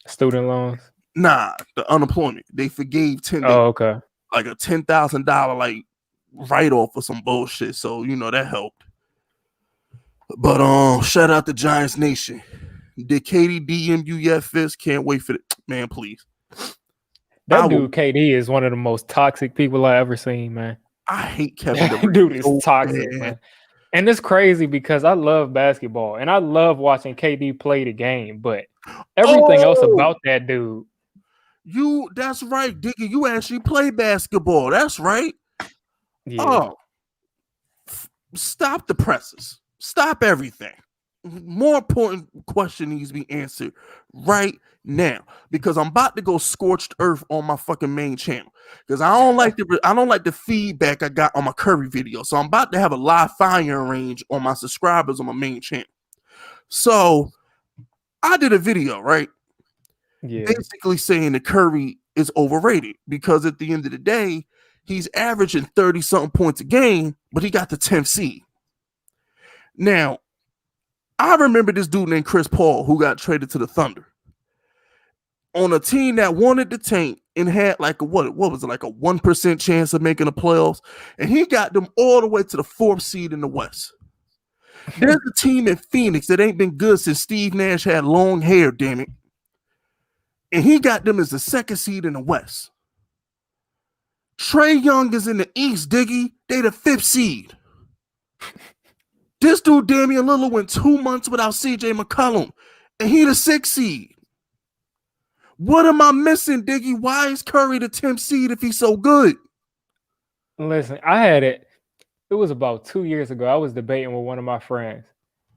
student loans. Nah, the unemployment. They forgave okay. Like a $10,000 like write off for some bullshit. So that helped. But shout out to Giants Nation. Did KD DM you yet, FISK? Can't wait for it, man. Please. That dude KD is one of the most toxic people I ever seen, man. I hate Kevin Durant. Dude is toxic, man. And it's crazy because I love basketball and I love watching KD play the game, but everything else about that dude. That's right, Diggy. You actually play basketball. That's right. Yeah. Stop the presses. Stop everything. More important question needs to be answered right now because I'm about to go scorched earth on my fucking main channel because I don't like the feedback I got on my Curry video. So I'm about to have a live firing range on my subscribers on my main channel. So I did a video, right? Yeah. Basically saying that Curry is overrated because at the end of the day, he's averaging 30-something points a game, but he got the 10th seed. Now, I remember this dude named Chris Paul who got traded to the Thunder on a team that wanted the tank and had like what was it, like a 1% chance of making the playoffs, and he got them all the way to the 4th seed in the West. There's a team in Phoenix that ain't been good since Steve Nash had long hair, damn it, and he got them as the 2nd seed in the West. Trae Young is in the East, Diggy. They the 5th seed. This dude, Damian Lillard, went 2 months without CJ McCollum, and he the 6th seed. What am I missing, Diggy? Why is Curry the 10th seed if he's so good? Listen, I had it. It was about 2 years ago. I was debating with one of my friends.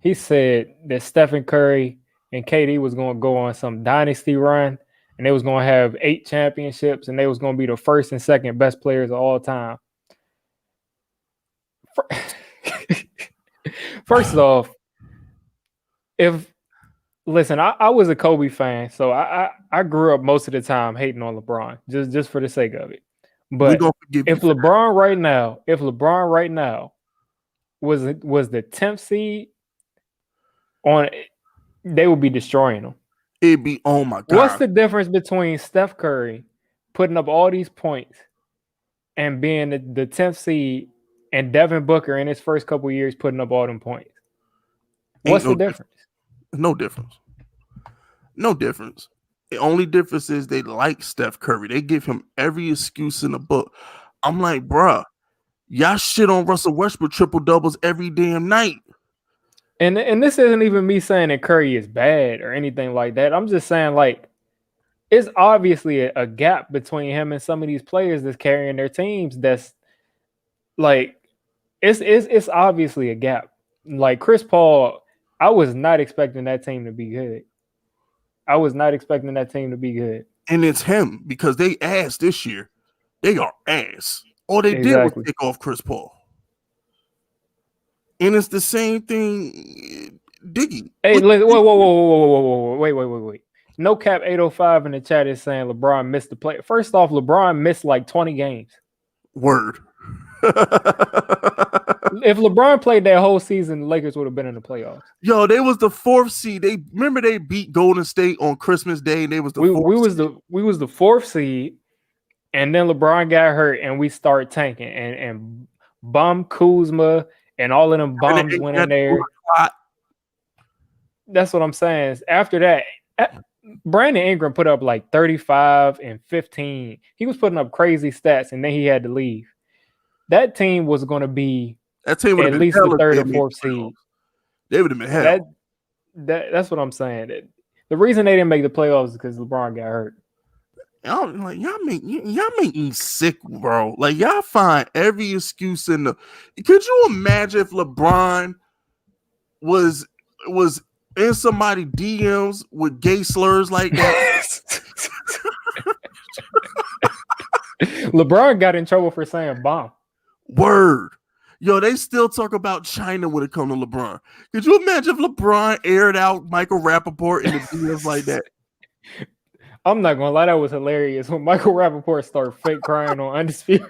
He said that Stephen Curry and KD was going to go on some dynasty run, and they was going to have 8 championships, and they was going to be the 1st and 2nd best players of all time. First off, I was a Kobe fan, so I grew up most of the time hating on LeBron just for the sake of it. But if LeBron right now was the 10th seed on, they would be destroying them. It'd be, oh my God. What's the difference between Steph Curry putting up all these points and being the 10th seed and Devin Booker in his first couple of years putting up all them points? What's the difference? No difference. No difference. The only difference is they like Steph Curry. They give him every excuse in the book. I'm like, bruh, y'all shit on Russell Westbrook triple doubles every damn night. And this isn't even me saying that Curry is bad or anything like that. I'm just saying like it's obviously a gap between him and some of these players that's carrying their teams. That's like it's obviously a gap. Like Chris Paul, I was not expecting that team to be good. I was not expecting that team to be good. And it's him because they ass this year. They are ass. All they did was take off Chris Paul. And it's the same thing, Diggy. Hey, whoa, wait. No cap 805 in the chat is saying LeBron missed the play. First off, LeBron missed like 20 games. Word. If LeBron played that whole season, the Lakers would have been in the playoffs. Yo, they was the 4th seed. They beat Golden State on Christmas Day, and they was the we was the 4th seed, and then LeBron got hurt, and we started tanking, and Bum Kuzma and all of them bums went in there. That's what I'm saying. After that, Brandon Ingram put up like 35 and 15. He was putting up crazy stats, and then he had to leave. That team was going to be at least the 3rd or 4th seed. They would have been hell. That's what I'm saying. The reason they didn't make the playoffs is because LeBron got hurt. Like y'all make me sick, bro. Like y'all find every excuse in the. Could you imagine if LeBron was in somebody DMs with gay slurs like that? LeBron got in trouble for saying bomb. Word. Yo, they still talk about China when it comes to LeBron. Could you imagine if LeBron aired out Michael Rappaport in the DMs like that? I'm not gonna lie, that was hilarious when Michael Rappaport started fake crying on Undisputed.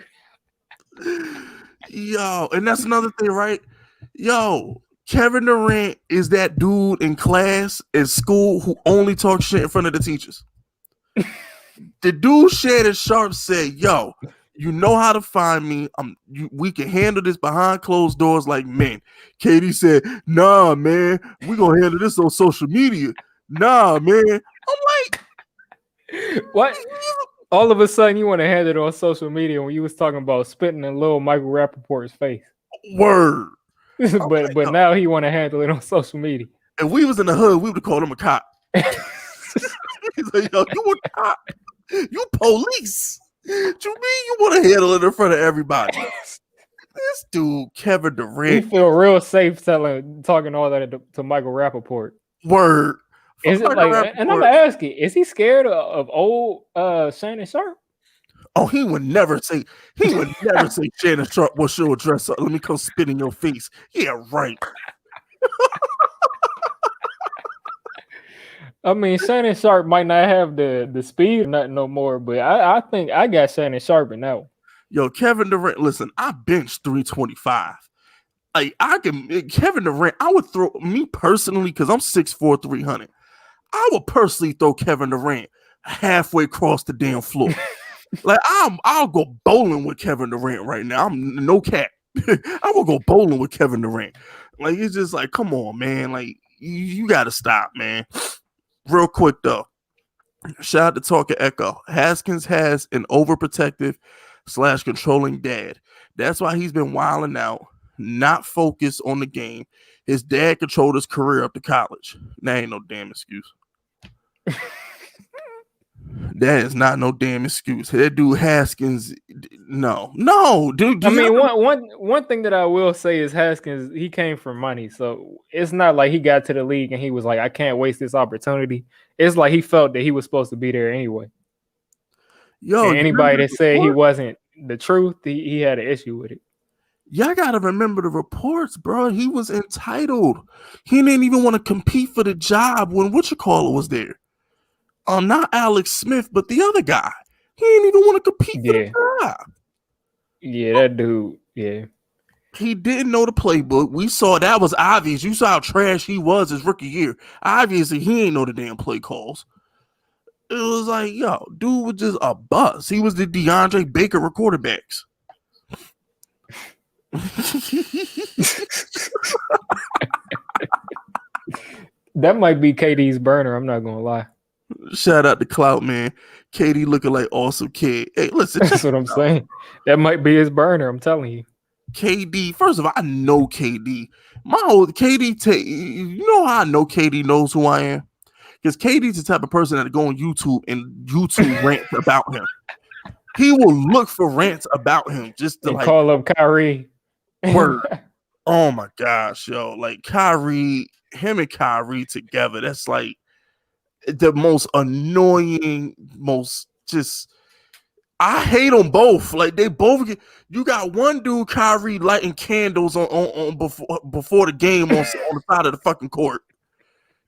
Yo, and that's another thing, right? Yo, Kevin Durant is that dude in class at school who only talks shit in front of the teachers. The dude Shannon Sharp said, yo, you know how to find me. We can handle this behind closed doors like men. Katie said, nah, man, we gonna handle this on social media. Nah, man. I'm like, what? All of a sudden you want to handle it on social media when you was talking about spitting in little Michael Rappaport's face. Word. but now he want to handle it on social media. If we was in the hood, we would have called him a cop. He's like, yo, you a cop. You police. What you mean you want to handle it in front of everybody? This dude, Kevin Durant. He feel real safe talking all that to Michael Rappaport. Word. Is it like, and I'm asking, is he scared of old Shannon Sharp? Oh, he would never say Shannon Sharp, what's your address? Let me come spit in your face. Yeah, right. I mean, Shannon Sharp might not have the speed or nothing no more, but I think I got Shannon Sharp in that one. Yo, Kevin Durant, listen, I benched 325. Like, Kevin Durant, I would throw, me personally, because I'm 6'4", 300. I would personally throw Kevin Durant halfway across the damn floor. Like, I'll go bowling with Kevin Durant right now. I'm no cap. I will go bowling with Kevin Durant. Like, it's just like, come on, man. Like, you got to stop, man. Real quick, though. Shout out to Talker Echo. Haskins has an overprotective / controlling dad. That's why he's been wilding out, not focused on the game. His dad controlled his career up to college. That ain't no damn excuse. That is not no damn excuse. That dude Haskins, no, dude. I mean, one thing that I will say is Haskins, he came from money, so it's not like he got to the league and he was like, I can't waste this opportunity. It's like he felt that he was supposed to be there anyway. Yo, and anybody that said he wasn't the truth, he had an issue with it. Y'all gotta remember the reports, bro. He was entitled. He didn't even want to compete for the job when whatchamacallit was there. Not Alex Smith, but the other guy. He didn't even want to compete for the job. Yeah, that dude. Yeah. He didn't know the playbook. We saw that was obvious. You saw how trash he was his rookie year. Obviously, he ain't know the damn play calls. It was like, yo, dude was just a bust. He was the DeAndre Baker of quarterbacks. That might be KD's burner. I'm not gonna lie. Shout out to Clout, man. KD looking like awesome kid. Hey, listen. That's what I'm saying. That might be his burner. I'm telling you. KD. First of all, I know KD. My whole KD. You know how I know KD knows who I am? Because KD's the type of person that go on YouTube and YouTube rants about him. He will look for rants about him just to and call up Kyrie. Word. Oh my gosh, yo! Like Kyrie, him and Kyrie together. That's like the most annoying, most just. I hate them both. Like they both get. You got one dude, Kyrie, lighting candles on before the game on the side of the fucking court.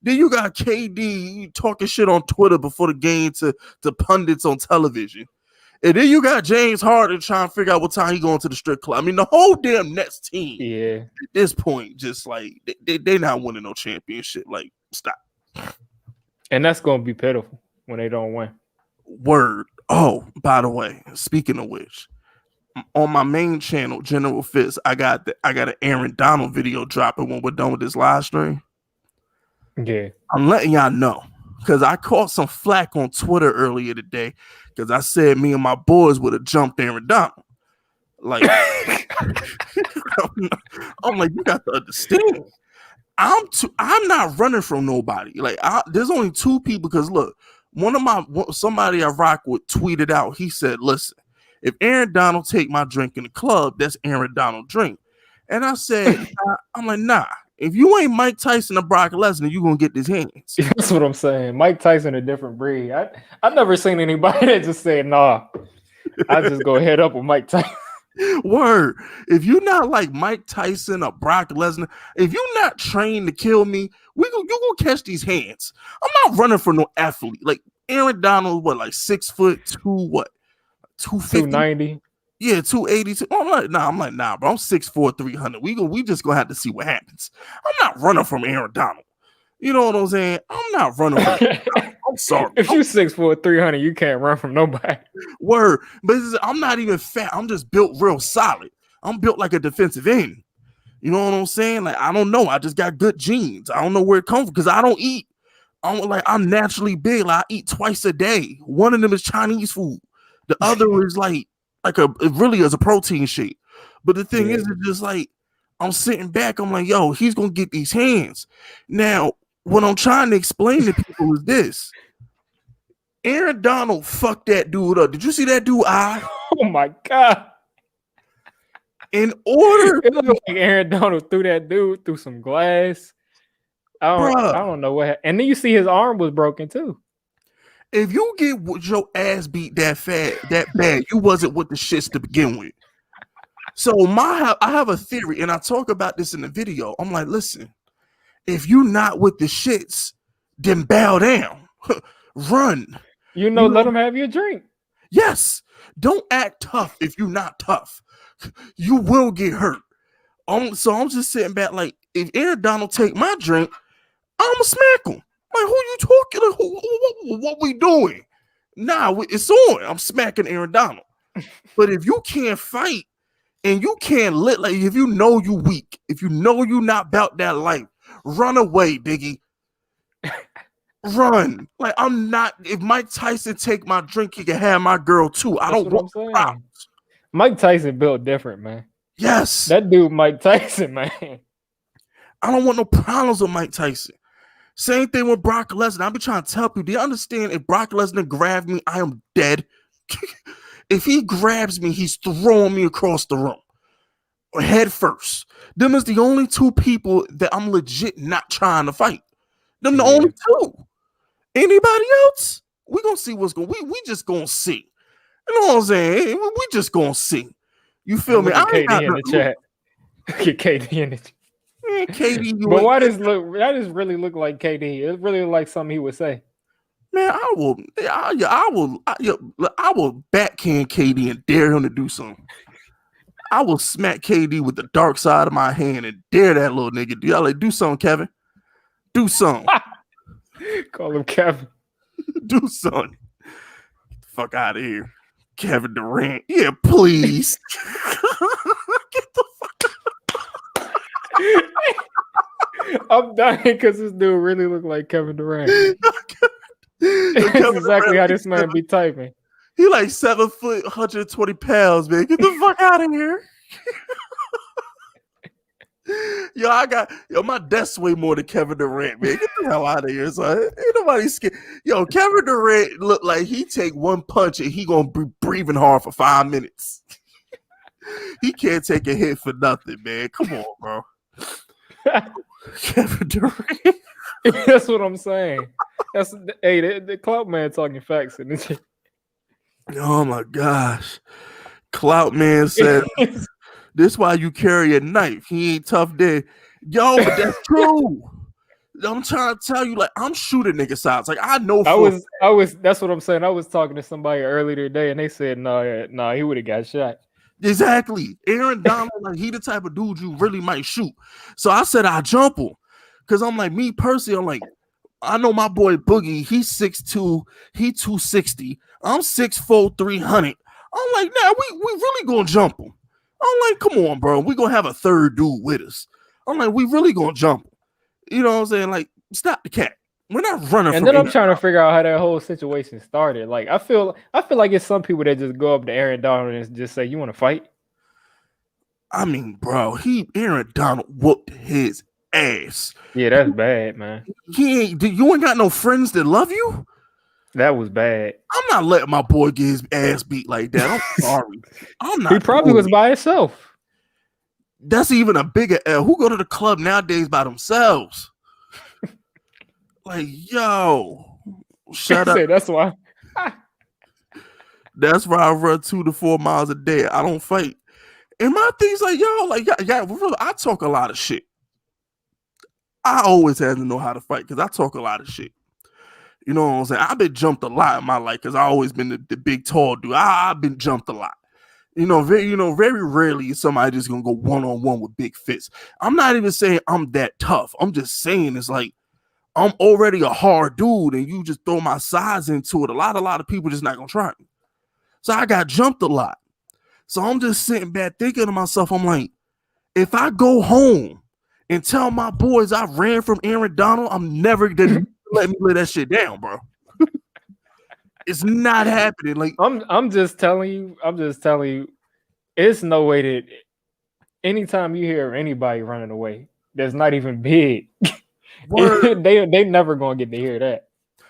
Then you got KD talking shit on Twitter before the game to pundits on television. And then you got James Harden trying to figure out what time he going to the strip club. I mean, the whole damn Nets team. Yeah. At this point, just like they not winning no championship. Like, stop. And that's gonna be pitiful when they don't win. Word. Oh, by the way, speaking of which, on my main channel, General FISK, I got an Aaron Donald video dropping when we're done with this live stream. Yeah. I'm letting y'all know. Because I caught some flack on Twitter earlier today because I said me and my boys would have jumped Aaron Donald. Like, I'm like, you got to understand. I'm not running from nobody. Like, there's only two people. Because look, somebody I rock with tweeted out. He said, "Listen, if Aaron Donald take my drink in the club, that's Aaron Donald drink." And I said, I'm like, nah. If you ain't Mike Tyson or Brock Lesnar, you gonna get these hands. That's what I'm saying. Mike Tyson a different breed. I've never seen anybody that just said, "Nah, I just go head up with Mike Tyson." Word. If you're not like Mike Tyson or Brock Lesnar, if you're not trained to kill me, you gonna catch these hands. I'm not running for no athlete. Like Aaron Donald, what, like 6'2", what, 250? 290. Yeah, 282. I'm like, nah, bro. I'm 6'4", 300. We just gonna have to see what happens. I'm not running from Aaron Donald. You know what I'm saying? I'm not running from I'm sorry. If you 6'4", 300, you can't run from nobody. Word. But I'm not even fat. I'm just built real solid. I'm built like a defensive end. You know what I'm saying? Like, I don't know. I just got good genes. I don't know where it comes from because I don't eat. I'm naturally big. Like, I eat twice a day. One of them is Chinese food. The other is it really is a protein shake. But the thing is, it's just like I'm sitting back. I'm like, yo, he's gonna get these hands. Now, what I'm trying to explain to people is this: Aaron Donald fucked that dude up. Did you see that dude eye? Oh my god! In order, it looked like Aaron Donald threw that dude through some glass. I don't know what happened. And then you see his arm was broken too. If you get your ass beat that bad, you wasn't with the shits to begin with. So I have a theory, and I talk about this in the video. I'm like, listen, if you're not with the shits, then bow down, run. Let him have your drink. Yes, don't act tough if you're not tough. You will get hurt. So I'm just sitting back like, if Aaron Donald take my drink, I'ma smack him. Like, who you talking? Like, what we doing? Nah, it's on. I'm smacking Aaron Donald. But if you can't fight and you can't like, if you know you weak, if you know you not about that life, run away, Diggy. Run. Like, I'm not. If Mike Tyson take my drink, he can have my girl too. I don't want problems. Mike Tyson built different, man. Yes. That dude, Mike Tyson, man. I don't want no problems with Mike Tyson. Same thing with Brock Lesnar. I've been trying to tell people, do you understand if Brock Lesnar grabbed me, I am dead? If he grabs me, he's throwing me across the room. Head first. Them is the only two people that I'm legit not trying to fight. Them the only two. Anybody else? We gonna see what's going. We just gonna see. You know what I'm saying? We just gonna see. You feel me? KD in the chat. Get KD in the chat. KD, but why does really look like KD? It really look like something he would say. Man, I will backhand KD and dare him to do something. I will smack KD with the dark side of my hand and dare that little nigga. Y'all like, do something, Kevin. Do something. Call him Kevin. Do something. Get the fuck out of here. Kevin Durant. Yeah, please. Get the fuck out. I'm dying because this dude really look like Kevin Durant. That's exactly how this man be typing. He like 7 foot, 120 pounds, man. Get the fuck out of here. My desk way more than Kevin Durant, man. Get the hell out of here, son. Ain't nobody scared. Yo, Kevin Durant look like he take one punch and he gonna be breathing hard for 5 minutes. He can't take a hit for nothing, man. Come on, bro. Kevin Durant. That's what I'm saying. The Clout Man talking facts in this. Oh my gosh. Clout Man said, this why you carry a knife. He ain't tough there. Yo, but that's true. I'm trying to tell you, like, I'm shooting nigga sides. Like, I know. That's what I'm saying. I was talking to somebody earlier today, and they said, no, he would have got shot. Exactly. Aaron Donald, like, he the type of dude you really might shoot. So I said I jump him. Because I'm like, me personally, I'm like, I know my boy Boogie, he's 6'2", he 260. I'm 6'4", 300. I'm like, nah, we really gonna jump him. I'm like, come on, bro. We gonna have a third dude with us. I'm like, we really gonna jump him. You know what I'm saying? Like, stop the cat. We're not running. And then I'm trying to figure out how that whole situation started. Like, I feel like it's some people that just go up to Aaron Donald and just say, "You want to fight?" I mean, bro, Aaron Donald whooped his ass. Yeah, that's bad, man. You ain't got no friends that love you. That was bad. I'm not letting my boy get his ass beat like that. I'm sorry. I'm not. He probably was by himself. That's even a bigger L. Who go to the club nowadays by themselves? Like, yo, shut up. That's why. That's why I run 2 to 4 miles a day. I don't fight. And my thing's like, yo, like, yeah, I talk a lot of shit. I always had to know how to fight because I talk a lot of shit. You know what I'm saying? I've been jumped a lot in my life because I've always been the big tall dude. I've been jumped a lot. Very rarely is somebody just gonna go one-on-one with big fists. I'm not even saying I'm that tough. I'm just saying it's like I'm already a hard dude, and you just throw my size into it. A lot of people just not gonna try me. So I got jumped a lot. So I'm just sitting back thinking to myself, I'm like, if I go home and tell my boys I ran from Aaron Donald, I'm never gonna let me lay that shit down, bro. It's not happening. Like, I'm just telling you, it's no way that anytime you hear anybody running away that's not even big, they never gonna get to hear that.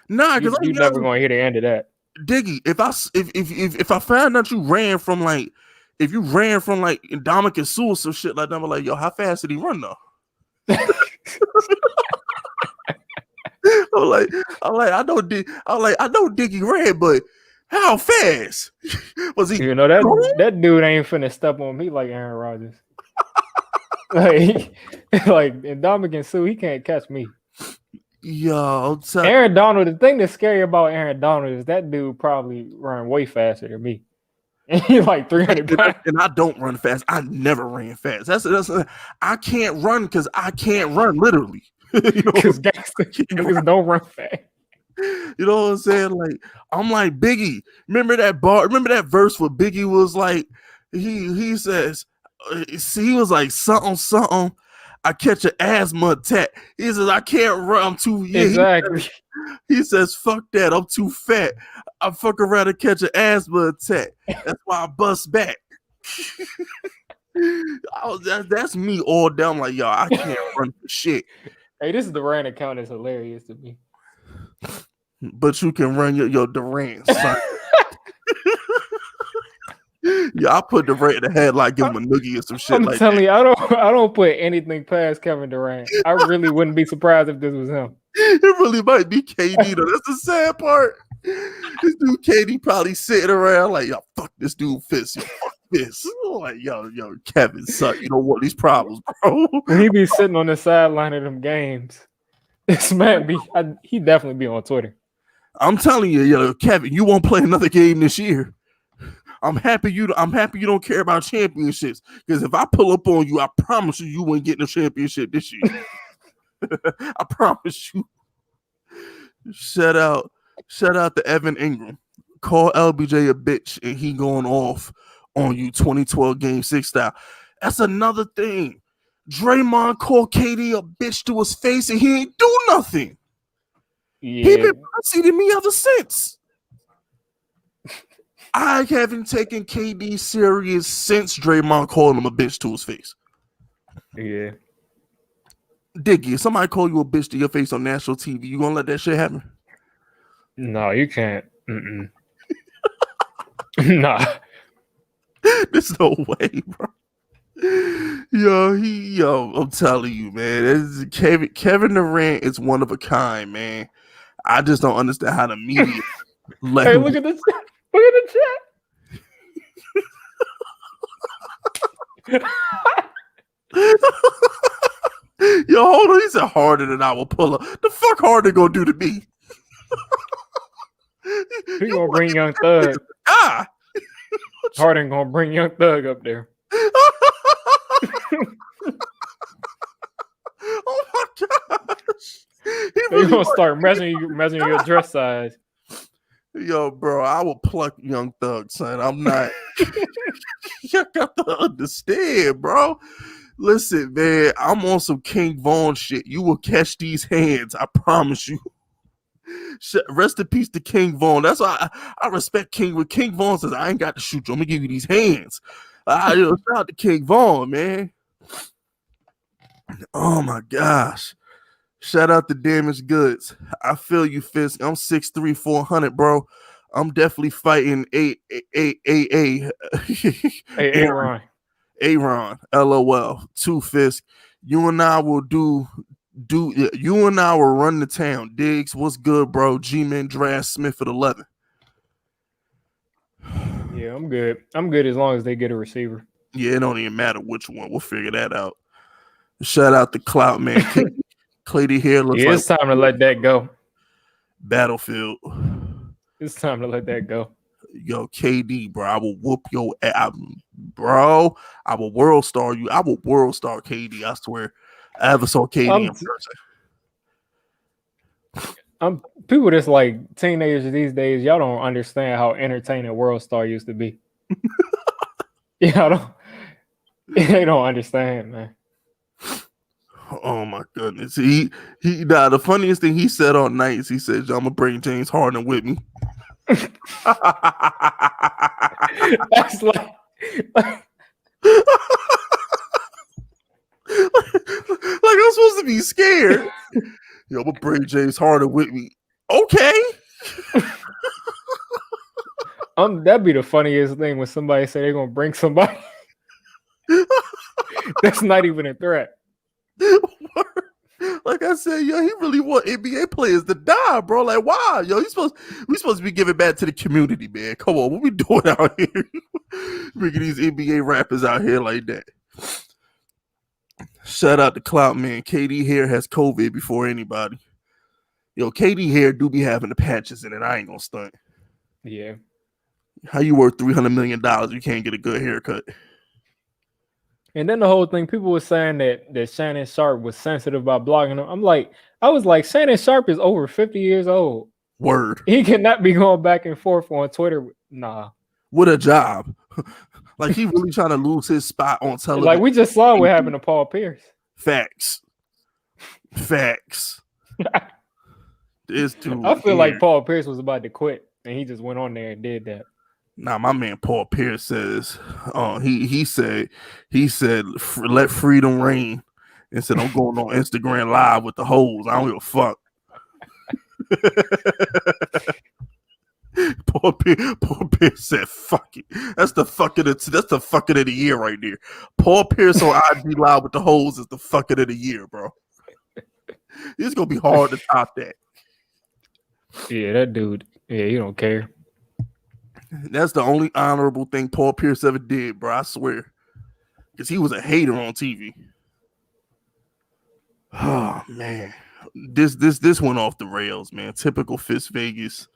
Nah, because you never gonna hear the end of that. Diggy, if I found out you ran from like, if you ran from like Indomitian Sue or some shit like that, I'm like, yo, how fast did he run though? I know Diggy ran, but how fast was he? You know that dude ain't finna step on me like Aaron Rodgers. like Indomitian Sue, he can't catch me. Yo, Aaron Donald. The thing that's scary about Aaron Donald is that dude probably run way faster than me. And he's like 300 pounds. And I don't run fast. I never ran fast. That's I can't run because I can't run literally. Because niggas don't run fast. You know what I'm saying? Like, I'm like, Biggie. Remember that verse where Biggie was like, he says, he was like, something. I catch an asthma attack. He says, I can't run. I'm too. Yeah, exactly. He says, fuck that. I'm too fat. I fuck around and catch an asthma attack. That's why I bust back. That's me all down. Like, yo, I can't run for shit. Hey, this is the Durant account is hilarious to me. But you can run your Durant, son. Yeah, I put Durant in the headlock, give him a noogie or some shit. I'm telling you, I don't put anything past Kevin Durant. I really wouldn't be surprised if this was him. It really might be KD though. That's the sad part. This dude KD probably sitting around like, yo, fuck this dude FISK. Yo, fuck this. Like, yo, Kevin, son, you don't want these problems, bro. When he be sitting on the sideline of them games, this man he definitely be on Twitter. I'm telling you, yo, Kevin, you won't play another game this year. I'm happy you don't care about championships. Because if I pull up on you, I promise you wouldn't get no championship this year. I promise you. Shout out to Evan Ingram. Call LBJ a bitch and he going off on you 2012 Game 6 style. That's another thing. Draymond called KD a bitch to his face and he ain't do nothing. Yeah. He been pussy me ever since. I haven't taken KD serious since Draymond called him a bitch to his face. Yeah. Diggy, if somebody call you a bitch to your face on national TV, you gonna let that shit happen? No, you can't. Nah. There's no way, bro. Yo, I'm telling you, man. Kevin Durant is one of a kind, man. I just don't understand how the media let Hey, him. look at the chat. Look at the chat. Yo, hold on. He said harder than I will pull up. The fuck harder gonna do to me? He gonna bring Young Thug. Harden gonna bring Young Thug up there. Oh my gosh. They gonna start measuring your dress size. Yo, bro, I will pluck Young Thug, son. I'm not. You got to understand, bro. Listen, man, I'm on some King Von shit. You will catch these hands, I promise you. Rest in peace to King Von. That's why I respect King. When King Von says, I ain't got to shoot you, I'm gonna give you these hands. Shout out to King Von, man. Oh my gosh. Shout out to Damaged Goods. I feel you, Fisk. I'm 6'3", 400, bro. I'm definitely fighting Aaron. Aaron, LOL. 2 Fisk. You and I will you and I will run the town. Diggs, what's good, bro? G-Man Draft Smith at 11. Yeah, I'm good. I'm good as long as they get a receiver. Yeah, it don't even matter which one. We'll figure that out. Shout out to Clout Man. Clady here looks it's time to let that go. Battlefield. It's time to let that go. Yo, KD, bro, I will whoop your ass, bro. I will world star you. I will world star KD. I swear. I ever saw KD in person. People that's like teenagers these days, y'all don't understand how entertaining World Star used to be. They don't understand, man. Oh my goodness. The funniest thing he said all night is he said, I'm gonna bring James Harden with me. That's like I'm supposed to be scared. Yo, I'm gonna bring James Harden with me. Okay. That'd be the funniest thing when somebody say they're gonna bring somebody. That's not even a threat. Like I said, yo, he really want NBA players to die, bro. Like, why? Yo, we supposed to be giving back to the community, man. Come on, what we doing out here? Bringing these NBA rappers out here like that. Shout out to Clout Man. KD here has COVID before anybody. Yo, KD here do be having the patches in it. I ain't gonna stunt. Yeah. How you worth $300 million? You can't get a good haircut. And then the whole thing, people were saying that Shannon Sharp was sensitive about blogging him. I was like, Shannon Sharp is over 50 years old. Word. He cannot be going back and forth on Twitter. Nah. What a job. Like he really trying to lose his spot on television. Like we just saw what happened to Paul Pierce. Facts. This dude. I feel like Paul Pierce was about to quit and he just went on there and did that. Nah, my man Paul Pierce says, he said, let freedom reign, and said, I'm going on Instagram live with the hoes. I don't give a fuck. Paul Pierce said, fuck it. That's the fucking of the year right there. Paul Pierce on IG live with the hoes is the fucking of the year, bro. It's gonna be hard to top that. Yeah, that dude. Yeah, he don't care. That's the only honorable thing Paul Pierce ever did, bro. I swear. Because he was a hater on TV. Oh, man. This went off the rails, man. Typical FISK Vegas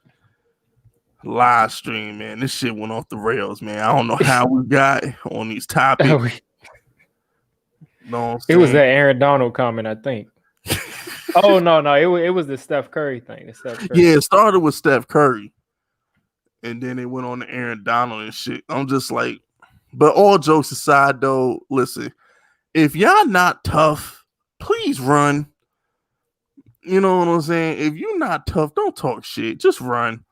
live stream, man. This shit went off the rails, man. I don't know how we got on these topics. It was that Aaron Donald comment, I think. Oh, no. It was the Steph Curry thing. Yeah, it started with Steph Curry. And then it went on to Aaron Donald and shit. I'm just like, but all jokes aside, though, listen, if y'all not tough, please run. You know what I'm saying? If you're not tough, don't talk shit. Just run.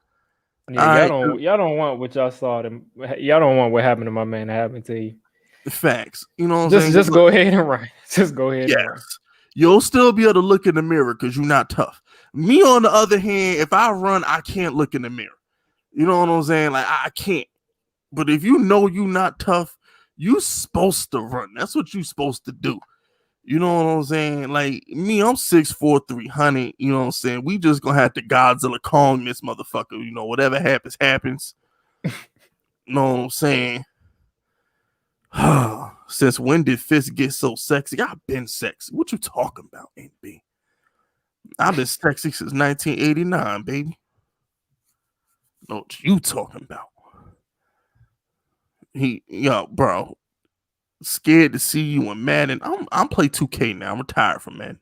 Yeah, y'all don't want what y'all saw. Y'all don't want what happened to my man to happen to you. Facts. You know what I'm saying? Just go ahead and run. Just go ahead. Yes. And run. You'll still be able to look in the mirror because you're not tough. Me, on the other hand, if I run, I can't look in the mirror. You know what I'm saying? Like, I can't. But if you know you're not tough, you're supposed to run. That's what you're supposed to do. You know what I'm saying? Like, me, I'm 6'4", 300. You know what I'm saying? We just gonna have to Godzilla Kong this motherfucker. You know, whatever happens, happens. You know what I'm saying? Since when did FISK get so sexy? I've been sexy. What you talking about, NB? I've been sexy since 1989, baby. Know what you talking about? Bro, scared to see you in Madden. I'm play 2K now. I'm retired from Madden.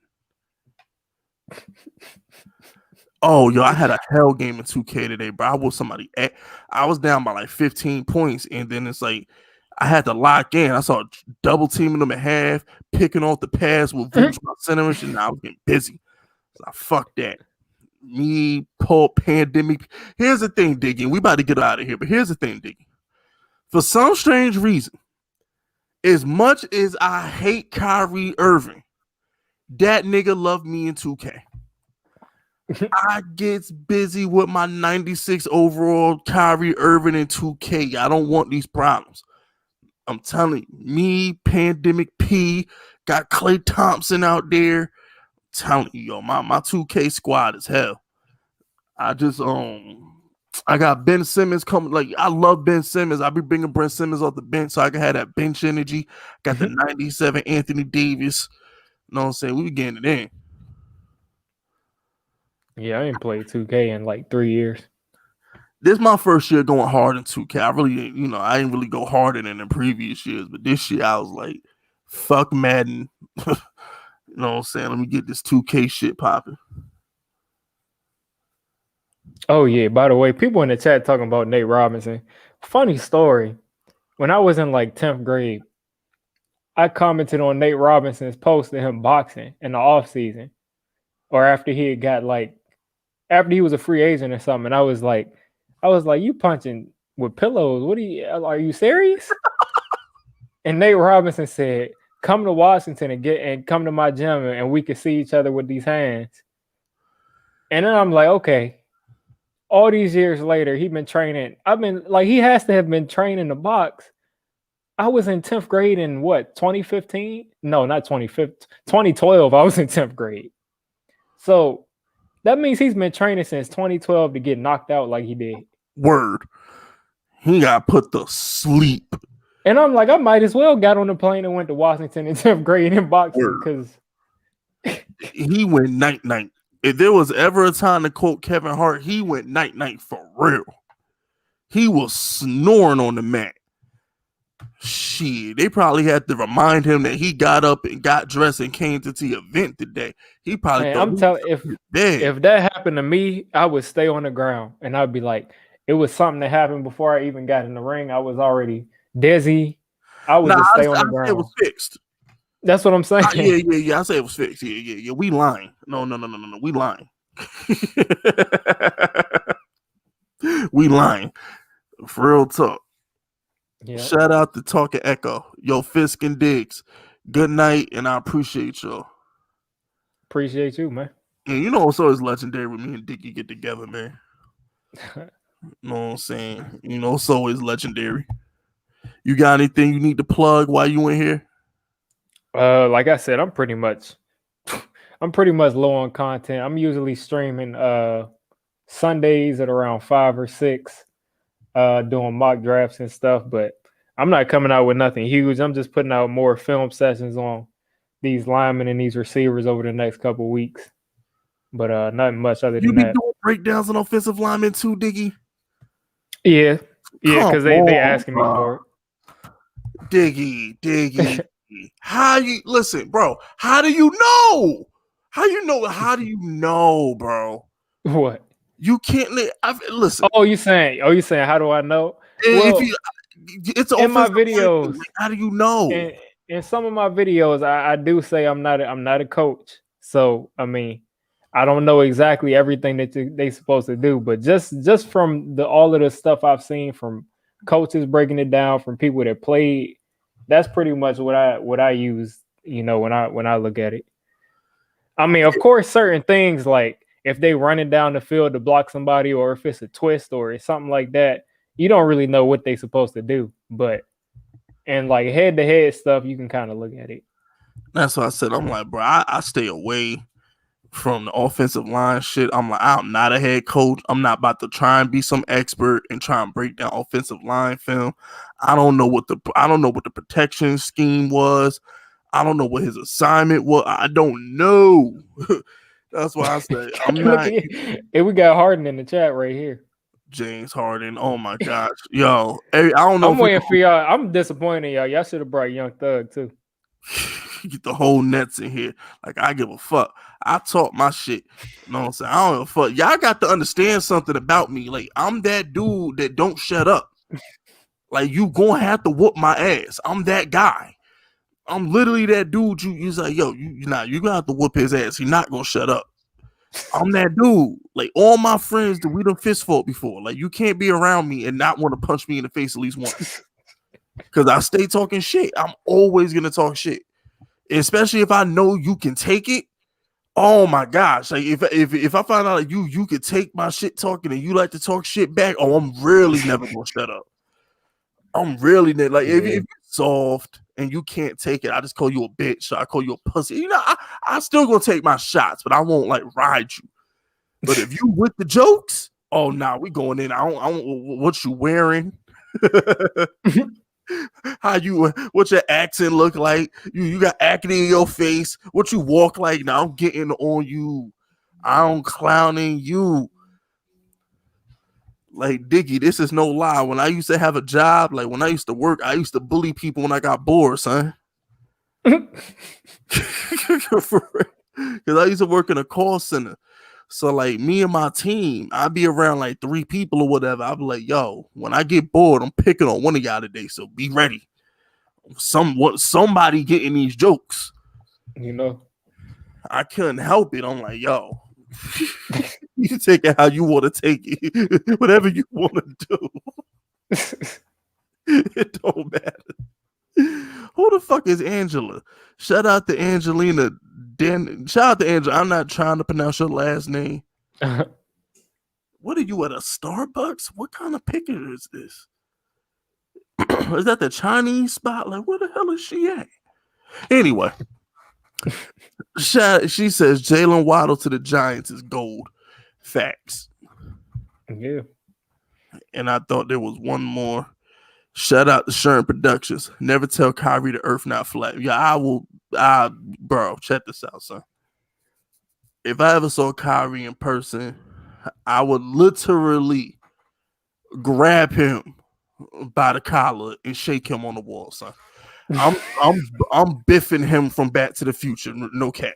Oh, yo, I had a hell game in 2K today, bro. I was down by like 15 points, and then it's like I had to lock in. I saw double teaming them at half, picking off the pass with Vooch, my center and shit. Now I was getting busy. So fuck that. Me, Paul, pandemic. Here's the thing, Diggy. We about to get out of here, but here's the thing, Diggy. For some strange reason, as much as I hate Kyrie Irving, that nigga loved me in 2K. I gets busy with my 96 overall Kyrie Irving in 2K. I don't want these problems. I'm telling you, me, Pandemic P, got Klay Thompson out there. I'm telling you, yo, my 2K squad is hell. I just I got Ben Simmons coming. Like, I love Ben Simmons. I'll be bringing Ben Simmons off the bench so I can have that bench energy. Got the 97 Anthony Davis. You know what I'm saying? We be getting it in. Yeah, I ain't played 2K in like 3 years. This is my first year going hard in 2K. I didn't really go harder than in previous years, but this year I was like, fuck Madden. You know what I'm saying? Let me get this 2K shit popping. Oh, yeah. By the way, people in the chat talking about Nate Robinson. Funny story. When I was in like 10th grade, I commented on Nate Robinson's post of him boxing in the off season, or after he was a free agent or something. And I was like, you punching with pillows? Are you serious? And Nate Robinson said, come to Washington and come to my gym and we can see each other with these hands. And then I'm like, okay. All these years later, he been training. He has to have been training to box. I was in 10th grade in what, 2015? No, not 2015. 2012, I was in 10th grade. So that means he's been training since 2012 to get knocked out like he did. Word. He got put to sleep. And I'm like, I might as well got on the plane and went to Washington in 10th grade in boxing because he went night-night. If there was ever a time to quote Kevin Hart, he went night-night for real. He was snoring on the mat. Shit, they probably had to remind him that he got up and got dressed and came to the event today. He probably thought, I'm telling if that happened to me, I would stay on the ground and I'd be like, it was something that happened before I even got in the ring. I was already dizzy. I would just stay on the ground. It was fixed. That's what I'm saying. Yeah. I say it was fixed. Yeah. We lying. No. We lying. We lying. For real talk. Yeah. Shout out to Talking Echo. Yo, FISK and Diggs. Good night, and I appreciate y'all. Appreciate you, man. And you know it's always legendary when me and Dickie get together, man. You know what I'm saying? You know it's always legendary. You got anything you need to plug while you in here? Like I said, I'm pretty much low on content. I'm usually streaming Sundays at around 5 or 6, doing mock drafts and stuff, but I'm not coming out with nothing huge. I'm just putting out more film sessions on these linemen and these receivers over the next couple of weeks. But nothing much other than that. You be doing breakdowns on offensive linemen too, Diggy? Yeah, because they asking me for it. Diggy. How you listen, bro? How do you know? How do you know, bro? What? You can't listen. Oh, you saying how do I know? Well, it's in my videos. Like, how do you know? In some of my videos, I do say I'm not a coach. So I mean, I don't know exactly everything that they supposed to do, but just from all of the stuff I've seen from coaches breaking it down, from people that played, that's pretty much what I use. You know, when I look at it. I mean, of course, certain things like if they running down the field to block somebody, or if it's a twist or it's something like that, you don't really know what they supposed to do. But and like head to head stuff, you can kind of look at it. That's what I said. I'm like, bro, I stay away from the offensive line shit. I'm like, I'm not a head coach. I'm not about to try and be some expert and try and break down offensive line film. I don't know what the protection scheme was. I don't know what his assignment was. I don't know. That's why I say I'm not. And we got Harden in the chat right here. James Harden. Oh my gosh, yo, I don't know. I'm waiting for y'all. I'm disappointed, y'all. Y'all should have brought Young Thug too. Get the whole Nets in here. Like, I give a fuck. I talk my shit. You know what I'm saying? I don't give a fuck. Y'all got to understand something about me. Like, I'm that dude that don't shut up. Like, you gonna have to whoop my ass. I'm that guy. I'm literally that dude. You like, yo, you gonna have to whoop his ass. He's not gonna shut up. I'm that dude. Like, all my friends that we done fist fought before. Like, you can't be around me and not want to punch me in the face at least once. Because I stay talking shit. I'm always gonna talk shit. Especially if I know you can take it. Oh my gosh. Like, if I find out that you could take my shit talking and you like to talk shit back, oh, I'm really never gonna shut up. I'm really like, if you're soft and you can't take it, I just call you a bitch. I call you a pussy. You know, I still gonna take my shots, but I won't like ride you. But if you with the jokes, oh nah, we going in. I don't what you wearing. What your accent look like? You got acne in your face. What you walk like? Now I'm getting on you. I'm clowning you. Like, Diggy, this is no lie. When I used to have a job, like when I used to work, I used to bully people when I got bored, son. Because I used to work in a call center. So, like, me and my team, I'd be around like 3 people or whatever. I'd be like, yo, when I get bored, I'm picking on one of y'all today. So be ready. Somebody getting these jokes. You know, I couldn't help it. I'm like, yo, you take it how you want to take it. Whatever you want to do. It don't matter. Who the fuck is Angela? Shout out to Angelina. Shout out to Angela. I'm not trying to pronounce your last name. What are you at a Starbucks? What kind of picture is this? Is that the Chinese spot? Like, where the hell is she at? Anyway, she says Jalen Waddle to the Giants is gold. Facts. Yeah. And I thought there was one more. Shout out to Sherman Productions. Never tell Kyrie the earth not flat. Yeah, bro, check this out, son. If I ever saw Kyrie in person, I would literally grab him by the collar and shake him on the wall, son. I'm biffing him from Back to the Future. No cap.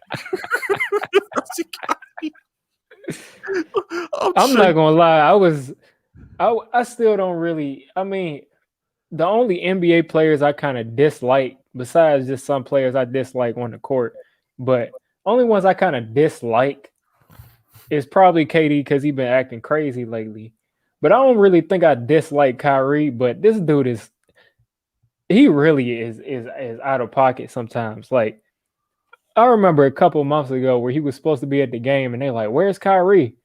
I'm not gonna lie. I still don't really. I mean, the only NBA players I kind of dislike, besides just some players I dislike on the court, but only ones I kind of dislike is probably KD because he's been acting crazy lately. But I don't really think I dislike Kyrie. But this dude he really is out of pocket sometimes. Like, I remember a couple months ago where he was supposed to be at the game, and they're like, "Where's Kyrie?"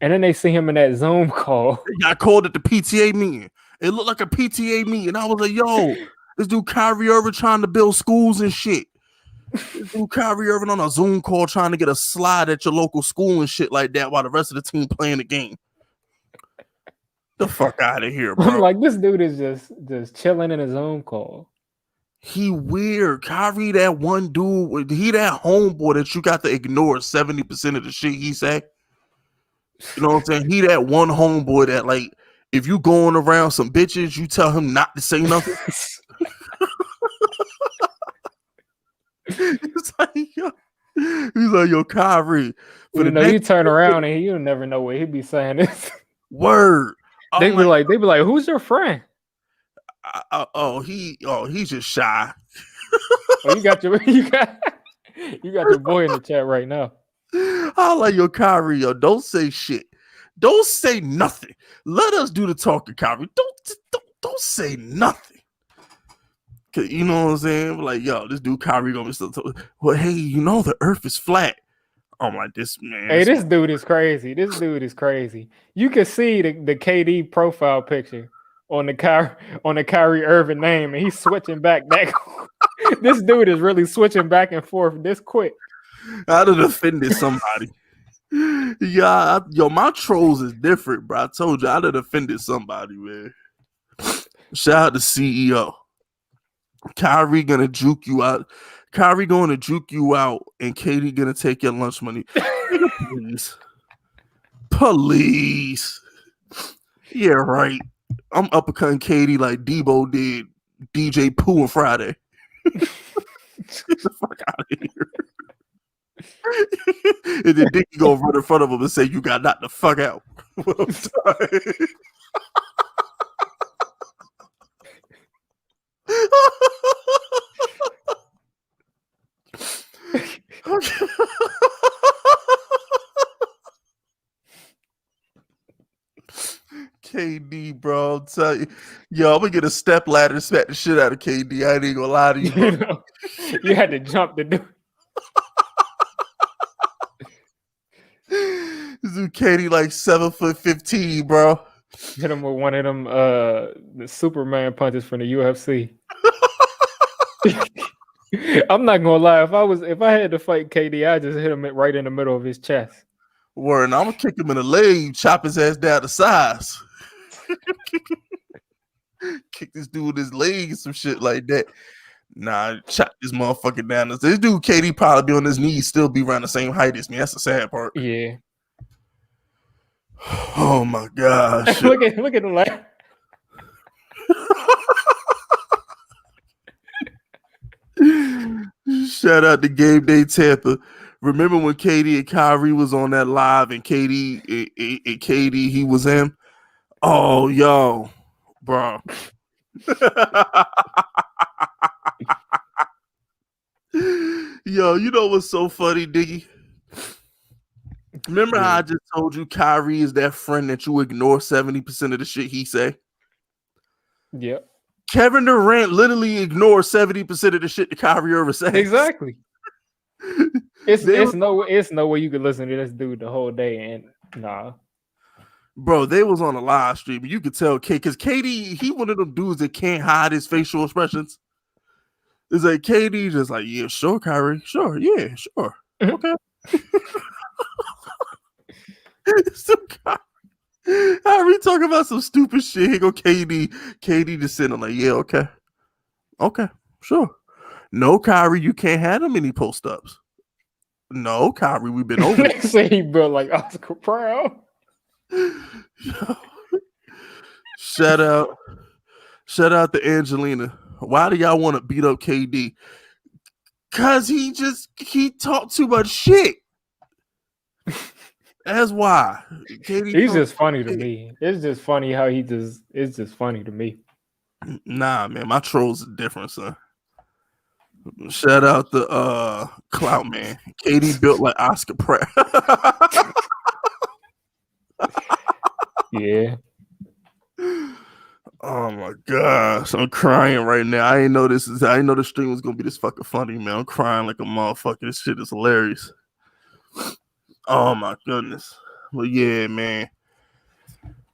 And then they see him in that Zoom call. I called it the PTA meeting. It looked like a PTA meeting. I was like, yo, this dude Kyrie Irving trying to build schools and shit. This dude Kyrie Irving on a Zoom call trying to get a slide at your local school and shit like that while the rest of the team playing the game. The fuck out of here, bro. I'm like, this dude is just chilling in a Zoom call. He weird. Kyrie, that one dude, he that homeboy that you got to ignore 70% of the shit he say. You know what I'm saying? He that one homeboy that, like, if you going around some bitches, you tell him not to say nothing. He's like, yo, Kyrie. You turn around and you never know what he'd be saying. This word. They be like, who's your friend? He's just shy. You got your boy in the chat right now. I like your Kyrie, yo. Don't say shit. Don't say nothing. Let us do the talking, Kyrie. Don't say nothing. You know what I'm saying? Like, yo, this dude Kyrie gonna be still talking. Well, hey, you know the earth is flat. I'm like, this man. Hey, this dude is crazy. This dude is crazy. You can see the KD profile picture on the Kyrie Irving name, and he's switching back. This dude is really switching back and forth this quick. I'd have offended somebody. Yeah, yo, my trolls is different, bro. I told you I'd have offended somebody, man. Shout out to CEO. Kyrie gonna juke you out. Kyrie going to juke you out, and Katie gonna take your lunch money. Please. Please. Yeah, right. I'm uppercutting Katie like Debo did DJ Pooh on Friday. Get the fuck out of here. And then Dickie go run in front of him and say, "You got knocked the fuck out." KD, bro, I'm telling you, yo, I'm gonna get a step ladder and smack the shit out of KD. I ain't even gonna lie to you. You know, you had to jump to do. This dude KD like 7'15", bro. Hit him with one of them the Superman punches from the UFC. I'm not gonna lie. If I had to fight KD, I'd just hit him right in the middle of his chest. Word, and I'm gonna kick him in the leg, chop his ass down to size. Kick this dude with his legs, some shit like that. Nah, chop this motherfucker down. This dude KD probably be on his knees, still be around the same height as me. That's the sad part. Yeah. Oh my gosh. look at the laugh. Shout out to Game Day Tampa. Remember when KD and Kyrie was on that live and KD he was him? Oh, yo, bro. Yo, you know what's so funny, Diggy? Remember how I just told you Kyrie is that friend that you ignore 70% of the shit he say? Yep. Kevin Durant literally ignores 70% of the shit that Kyrie Irving says. Exactly. It's no way you could listen to this dude the whole day and nah. Bro, they was on a live stream. You could tell because KD, he one of them dudes that can't hide his facial expressions. It's like KD just like, yeah, sure, Kyrie. Sure, yeah, sure. Okay. Kyrie talking about some stupid shit. Here go KD. KD just sitting like, yeah, okay. Okay, sure. No, Kyrie, you can't have them many post-ups. No, Kyrie, we've been over it. Say he built like Oscar Proud. Shout out to Angelina. Why do y'all want to beat up KD? Cause he talked too much shit. That's why. He's just funny to me. It's just funny how it's just funny to me. Nah, man, my trolls are different, son. Shout out to Clout Man. KD built like Oscar Pratt. Yeah. Oh my gosh, I'm crying right now. I didn't know the stream was gonna be this fucking funny, man. I'm crying like a motherfucker. This shit is hilarious. Oh my goodness. Well, yeah, man.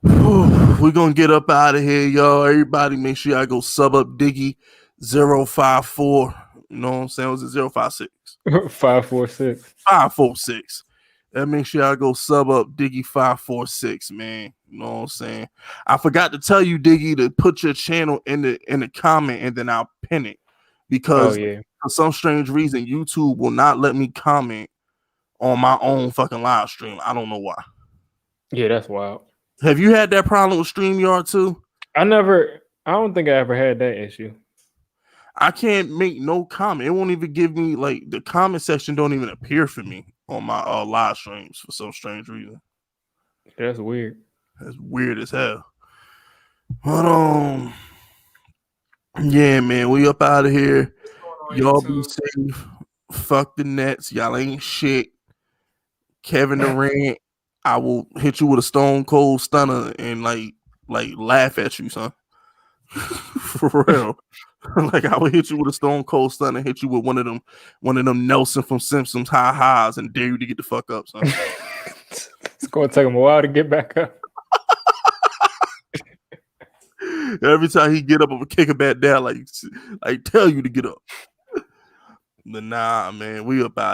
We're gonna get up out of here, y'all. Everybody make sure y'all go sub up digge546. You know what I'm saying? Was it 056? 546. 546. And make sure y'all go sub up digge546, man. You know what I'm saying? I forgot to tell you, Diggy, to put your channel in the comment and then I'll pin it. Because for some strange reason, YouTube will not let me comment on my own fucking live stream. I don't know why. Yeah, that's wild. Have you had that problem with StreamYard too? I don't think I ever had that issue. I can't make no comment. It won't even give me, like, the comment section don't even appear for me on my live streams for some strange reason. That's weird. That's weird as hell. But yeah, man, we up out of here. Y'all be safe. Fuck the Nets. Y'all ain't shit. Kevin Durant, I will hit you with a stone cold stunner and like laugh at you, son. For real. Like I would hit you with a Stone Cold Stunner and hit you with one of them Nelson from Simpsons high highs and dare you to get the fuck up, son. It's gonna take him a while to get back up. Every time he get up, I'm gonna kick him back down, like tell you to get up. But nah, man, we about